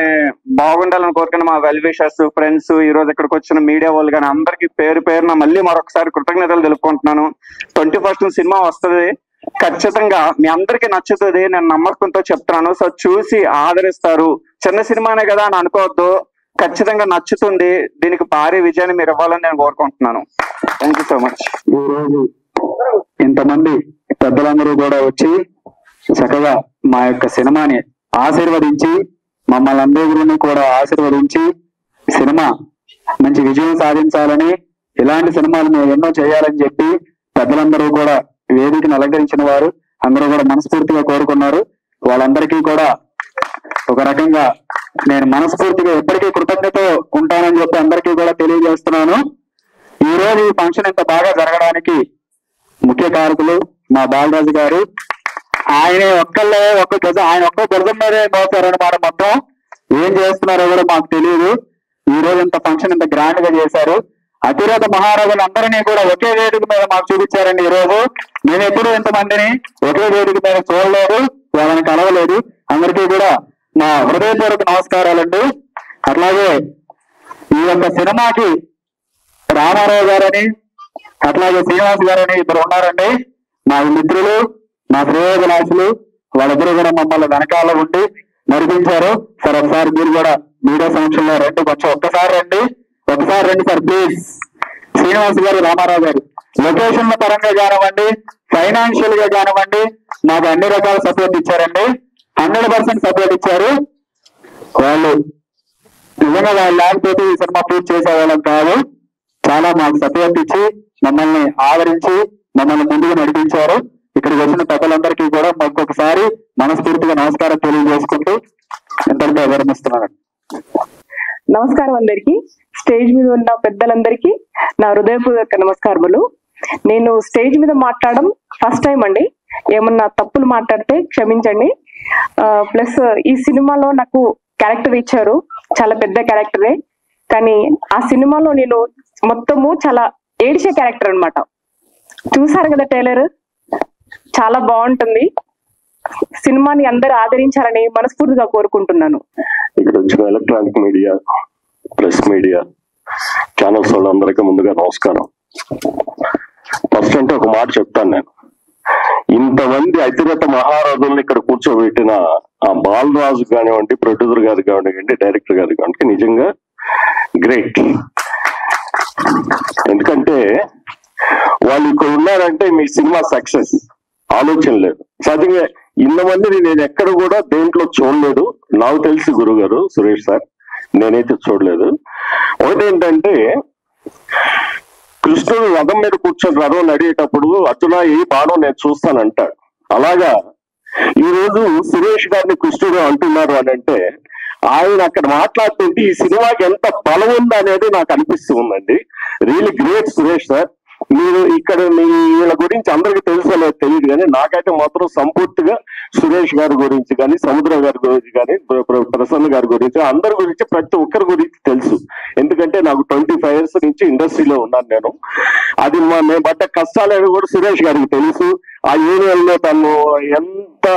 బాగుండాలని కోరుకున్న మా వెల్ విషర్స్, ఫ్రెండ్స్, ఈ రోజు ఇక్కడికి వచ్చిన మీడియా వాళ్ళు కానీ అందరికి పేరు పేరున మళ్ళీ మరొకసారి కృతజ్ఞతలు తెలుపుకుంటున్నాను. 21st సినిమా వస్తుంది, ఖచ్చితంగా మీ అందరికి నచ్చుతుంది, నేను నమ్మకంతో చెప్తున్నాను. సో చూసి ఆదరిస్తారు. చిన్న సినిమానే కదా అని అనుకోవద్దు, ఖచ్చితంగా నచ్చుతుంది. దీనికి భారీ విజయాన్ని మీరు ఇవ్వాలని నేను కోరుకుంటున్నాను. Thank you so much. ఈ రోజు ఇంతమంది పెద్దలందరూ కూడా వచ్చి చక్కగా మా యొక్క సినిమాని ఆశీర్వదించి, మమ్మల్ని అందరినీ కూడా ఆశీర్వదించి సినిమా మంచి విజయం సాధించాలని, ఇలాంటి సినిమాలు మేము ఎన్నో చేయాలని చెప్పి పెద్దలందరూ కూడా వేదికను అలంకరించిన వారు అందరూ కూడా మనస్ఫూర్తిగా కోరుకున్నారు. వాళ్ళందరికీ కూడా ఒక రకంగా నేను మనస్ఫూర్తిగా ఎప్పటికీ కృతజ్ఞతతో ఉంటానని చెప్పి అందరికీ కూడా తెలియజేస్తున్నాను. ఈ రోజు ఈ ఫంక్షన్ ఇంత బాగా జరగడానికి ముఖ్య కారకులు మా బాలరాజు గారు. ఆయన ఆయన ఒక్క గజం మీదే మోసారన్నమాట. మొత్తం ఏం చేస్తున్నారో కూడా మాకు తెలియదు. ఈ రోజు ఇంత ఫంక్షన్ ఇంత గ్రాండ్ గా చేశారు. అతిరథ మహారాజులు అందరినీ కూడా ఒకే వేదిక మీద మాకు చూపించారండి. ఈ రోజు నేను ఎప్పుడూ ఇంతమందిని ఒకే వేదిక మీద చూడలేదు, వాళ్ళని కలవలేదు. అందరికీ కూడా మా హృదయపూర్వక నమస్కారాలండి. అట్లాగే ఈ యొక్క సినిమాకి రామారావు గారని, అట్లాగే శ్రీనివాస్ గారని ఇద్దరు ఉన్నారండి, మా మిత్రులు, మా శ్రేయోభిలాషులు. వాళ్ళిద్దరూ కూడా మమ్మల్ని వెనకాల ఉండి నడిపించారు. సార్ ఒకసారి మీరు కూడా మీడియా సమక్షంలో రండి, కొంచెం ఒకసారి రండి సార్ ప్లీజ్. శ్రీనివాస్ గారు, రామారావు గారు లొకేషన్ల పరంగా కానివ్వండి, ఫైనాన్షియల్ గా కానివ్వండి, మాకు అన్ని రకాల సపోర్ట్ ఇచ్చారండి. 100% సపోర్ట్ ఇచ్చారు. వాళ్ళు నిజంగా వాళ్ళు లేకపోతే ఈ సినిమా పూర్తి చేసేవాళ్ళం కాదు. చాలా మాకు సపోర్ట్ ఇచ్చి మమ్మల్ని ఆదరించి మమ్మల్ని ముందుకు నడిపించారు. ఇక్కడికి వచ్చిన పెద్దలందరికీ కూడా ఒక్కొక్కసారి మనస్ఫూర్తిగా నమస్కారం తెలియజేసుకుంటూ ఇంతటితో విరమిస్తున్నాను. నమస్కారం అందరికి, స్టేజ్ మీద ఉన్న పెద్దలందరికీ నా హృదయపూర్వక నమస్కారములు. నేను స్టేజ్ మీద మాట్లాడడం ఫస్ట్ టైం అండి. ఏమన్నా తప్పులు మాట్లాడితే క్షమించండి. ప్లస్ ఈ సినిమాలో నాకు క్యారెక్టర్ ఇచ్చారు, చాలా పెద్ద క్యారెక్టరే. కానీ ఆ సినిమాలో నేను మొత్తము చాలా ఏడిచే క్యారెక్టర్ అన్నమాట. చూసారు కదా ట్రైలర్, చాలా బాగుంటుంది. సినిమాని అందరూ ఆదరించాలని మనస్ఫూర్తిగా కోరుకుంటున్నాను. ఇక్కడ వచ్చిన electronic media, press media channels వాళ్ళందరికీ ముందుగా నమస్కారం. ఫస్ట్ అంటే ఒక మాట చెప్తాను నేను. ఇంతమంది అతిరథ మహారాజుల్ని ఇక్కడ కూర్చోబెట్టిన ఆ బాలరాజు కానివ్వండి, ప్రొడ్యూసర్ గారు కానివ్వండి, డైరెక్టర్ గారు కానివ్వండి, నిజంగా గ్రేట్. ఎందుకంటే వాళ్ళు ఇక్కడ ఉన్నారంటే మీ సినిమా సక్సెస్, ఆలోచన లేదు. సహజంగా ఇంతమందిని నేను ఎక్కడ కూడా దేంట్లో చూడలేదు. నాకు తెలిసి గురుగారు సురేష్ సార్, నేనైతే చూడలేదు. ఒకటి ఏంటంటే, కృష్ణుడు రథం మీద కూర్చొని రథం నడిగేటప్పుడు అర్జున ఏ బాణం నేను చూస్తానంటాడు. అలాగా ఈ రోజు సురేష్ గారిని కృష్ణుడు అంటున్నారు అని అంటే, ఆయన అక్కడ మాట్లాడుతుంటే ఈ సినిమాకి ఎంత బలం ఉంది అనేది నాకు అనిపిస్తూ ఉందండి. Really great Suresh sir. మీరు ఇక్కడ మీ వీళ్ళ గురించి అందరికి తెలుసో లేదు తెలియదు, కానీ నాకైతే మాత్రం సంపూర్తిగా సురేష్ గారి గురించి కానీ, సముద్ర గారి గురించి కానీ, ప్రసన్న గారి గురించి, అందరి గురించి, ప్రతి ఒక్కరి గురించి తెలుసు. ఎందుకంటే నాకు 25 years నుంచి ఇండస్ట్రీలో ఉన్నాను నేను. అది మేము పడ్డ కష్టాలు కూడా సురేష్ గారికి తెలుసు. ఆ యూనియన్ లో తను ఎంత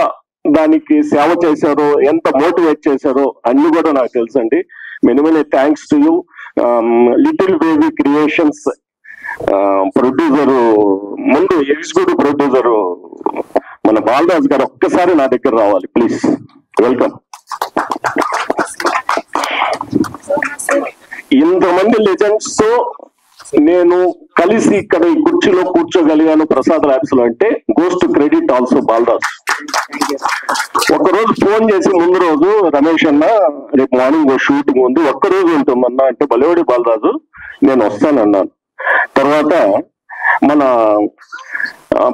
దానికి సేవ చేశారో, ఎంత మోటివేట్ చేశారో అన్ని కూడా నాకు తెలుసు అండి. Many thanks to you. Little baby creations producer, ముందు ఎగ్జిక్యూటివ్ ప్రొడ్యూసరు మన బాలరాజు గారు ఒక్కసారి నా దగ్గర రావాలి ప్లీజ్. వెల్కమ్. ఇంతమంది లెజెండ్స్ తో నేను కలిసి ఇక్కడ ఈ కుర్చీలో కూర్చోగలిగాను ప్రసాద్ ల్యాబ్స్ లో అంటే goes to credit also Balaraj. ఒక్కరోజు ఫోన్ చేసి ముందు రోజు రమేష్ అన్న రేపు మార్నింగ్ షూటింగ్ ఉంది ఒక్కరోజు ఉంటుందన్నా అంటే బలివాడి బాలరాజు నేను వస్తానన్నాను. తర్వాత మన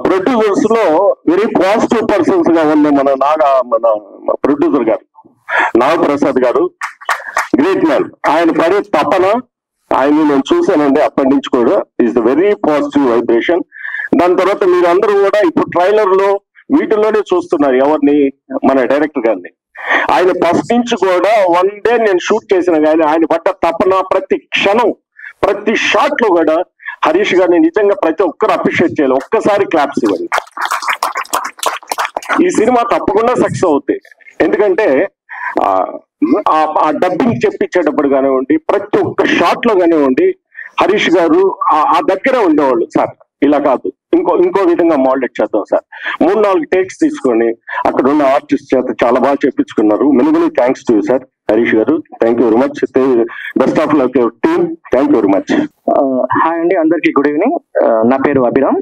ప్రొడ్యూసర్స్ లో వెరీ పాజిటివ్ పర్సన్స్ గా ఉన్న మన ప్రొడ్యూసర్ గారు నాగప్రసాద్ గారు గ్రేట్ మ్యాన్. ఆయన పడే తపన ఆయన నేను చూశానండి అప్పటి నుంచి కూడా is the very positive vibration. దాని తర్వాత మీరు అందరూ కూడా ఇప్పుడు ట్రైలర్ లో వీటిల్లోనే చూస్తున్నారు ఎవరిని, మన డైరెక్టర్ గారిని. ఆయన ఫస్ట్ నుంచి కూడా వన్ డే నేను షూట్ చేసిన కానీ ఆయన పడ్డ తపన ప్రతి క్షణం ప్రతి షాట్ లో కూడా హరీష్ గారిని నిజంగా ప్రతి ఒక్కరు అప్రిషియేట్ చేయాలి. ఒక్కసారి క్లాప్స్ ఇవ్వండి. ఈ సినిమా తప్పకుండా సక్సెస్ అవుతాయి. ఎందుకంటే ఆ డబ్బింగ్ చెప్పించేటప్పుడు కానివ్వండి ప్రతి ఒక్క షాట్ లో కానివ్వండి హరీష్ గారు ఆ దగ్గర ఉండేవాళ్ళు. సార్ ఇలా కాదు ఇంకో విధంగా మోడలేట్ చేద్దాం సార్, 3-4 టేక్స్ తీసుకొని అక్కడ ఉన్న ఆర్టిస్ట్ చేత చాలా బాగా చెప్పించుకున్నారు. Many thanks to you sir Harish గారు. Thank you very much. Best of luck your team. Thank you very much. Hi అండి, అందరికీ గుడ్ ఈవినింగ్. నా పేరు అభిరామ్.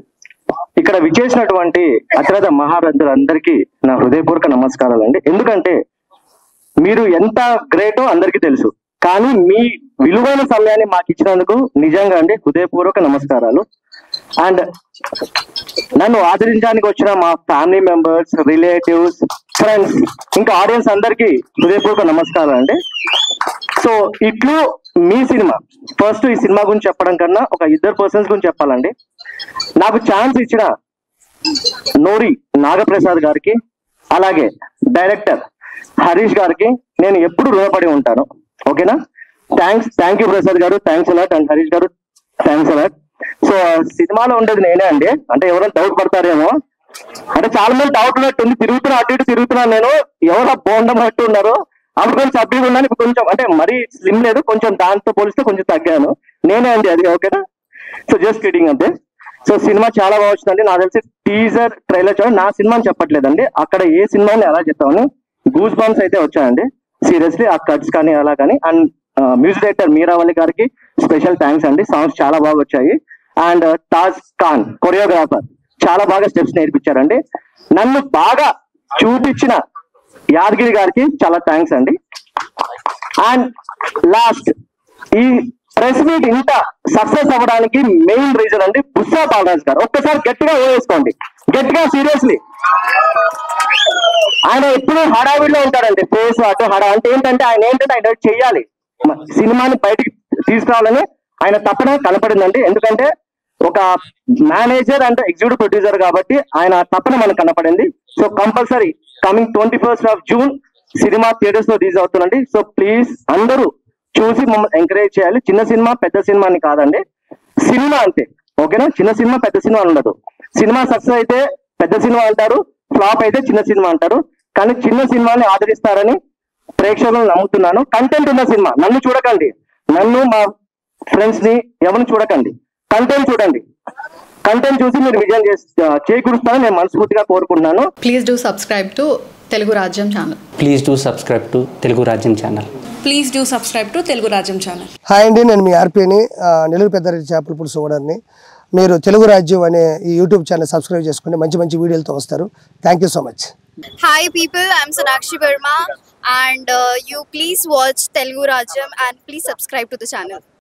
ఇక్కడ విచ్చేసినటువంటి అతిరథ మహారథులందరికీ నా హృదయపూర్వక నమస్కారాలు అండి. ఎందుకంటే మీరు ఎంత గ్రేటో అందరికీ తెలుసు, కానీ మీ విలువైన సమయాన్ని మాకు ఇచ్చినందుకు నిజంగా అండి హృదయపూర్వక నమస్కారాలు. అండ్ నన్ను ఆదరించడానికి వచ్చిన మా ఫ్యామిలీ మెంబర్స్, రిలేటివ్స్, ఫ్రెండ్స్, ఇంకా ఆడియన్స్ అందరికీ హృదయపూర్వక నమస్కారాలు అండి. సో ఇట్లు మీ సినిమా. ఫస్ట్ ఈ సినిమా గురించి చెప్పడం కన్నా ఒక 2 పర్సన్స్ గురించి చెప్పాలండి. నాకు ఛాన్స్ ఇచ్చిన నోరి నాగప్రసాద్ గారికి, అలాగే డైరెక్టర్ హరీష్ గారికి నేను ఎప్పుడు రుణపడి ఉంటాను. ఓకేనా? థ్యాంక్ యూ ప్రసాద్ గారు, థ్యాంక్స్ అలాట్. అండ్ హరీష్ గారు థ్యాంక్స్ అలాట్. సో సినిమాలో ఉండేది నేనే అండి. అంటే ఎవరైనా డౌట్ పడతారేమో, అంటే చాలా మంది డౌట్ ఉన్నట్టుంది, అటు ఇటు తిరుగుతున్నాను నేను, ఎవరో బోండం అట్టు ఉన్నారు. అప్పుడు కొంచెం సబ్బీగా ఉన్నాను, ఇప్పుడు కొంచెం అంటే మరీ స్లిమ్ లేదు, కొంచెం దాంతో పోలిస్తే కొంచెం తగ్గాను. నేనే అండి అది. ఓకేనా? సో జస్ట్ కిడింగ్ అంతే. సో సినిమా చాలా బాగా వచ్చిందండి. నాకు తెలిసి టీజర్ ట్రైలర్ చూడండి. నా సినిమా అని చెప్పట్లేదండి, అక్కడ ఏ సినిమాని ఎలా చెప్తామని గూస్ బంప్స్ అయితే వచ్చాయండి సీరియస్లీ. ఆ కట్స్ కానీ అలా కానీ. అండ్ మ్యూజిక్ డైరెక్టర్ మీరావళి గారికి స్పెషల్ థ్యాంక్స్ అండి. సాంగ్స్ చాలా బాగా వచ్చాయి. అండ్ తాజ్ ఖాన్ కొరియోగ్రాఫర్ చాలా బాగా స్టెప్స్ నేర్పించారండి. నన్ను బాగా చూపించిన యాదగిరి గారికి చాలా థ్యాంక్స్ అండి. అండ్ లాస్ట్, ఈ ప్రెస్ మీట్ ఇంత సక్సెస్ అవ్వడానికి మెయిన్ రీజన్ అండి బుస్సా బాలరాజ్ గారు. ఒక్కసారి గట్టిగా వేసుకోండి, గట్టిగా సీరియస్లీ. ఆయన ఎప్పుడు హడావిడిలో ఉంటాడండి, ఫేస్ అటు అంటే ఏంటంటే ఆయన చెయ్యాలి, సినిమాని బయటికి తీసుకురావాలని ఆయన తప్పన కనపడిందండి. ఎందుకంటే ఒక మేనేజర్ అంటే ఎగ్జిక్యూటివ్ ప్రొడ్యూసర్ కాబట్టి ఆయన తప్పన మనకు కనపడింది. So compulsory coming 21st June cinema theatres లో రిలీజ్ అవుతుందండి. సో ప్లీజ్ అందరూ చూసి మమ్మల్ని ఎంకరేజ్ చేయాలి. చిన్న సినిమా పెద్ద సినిమా అని కాదండి, సినిమా అంతే. ఓకేనా? చిన్న సినిమా పెద్ద సినిమా ఉండదు. సినిమా సక్సెస్ అయితే పెద్ద సినిమా అంటారు, ఫ్లాప్ అయితే చిన్న సినిమా అంటారు. కానీ చిన్న సినిమాని ఆదరిస్తారని ప్రేక్షకులు నమ్ముతున్నాను. కంటెంట్ ఉన్న సినిమా, నన్ను చూడకండి, నన్ను మా ఫ్రెండ్స్ ని ఎవరిని చూడకండి, కంటెంట్ చూడండి. కంటెంట్ చూసి మీరు విజయం చేకూరుస్తారని నేను మనస్ఫూర్తిగా కోరుకుంటున్నాను. Please do subscribe to Telugu Rajyam channel. Please do subscribe to Telugu Rajyam channel. Please do subscribe to Telugu Rajyam channel. Hi అండి, నేను మీ ఆర్పీని, నెల్లూరు పెద్దారెడ్డి చేపల పులుసు ఓనర్ని. మీరు తెలుగు రాజ్యం అనే ఈ యూట్యూబ్ ఛానల్ సబ్స్క్రైబ్ చేసుకుని మంచి వీడియోలతో వస్తారు. Thank you so much. Hi people, I'm Sonakshi Verma and you please watch Telugu Rajyam and please subscribe to the channel.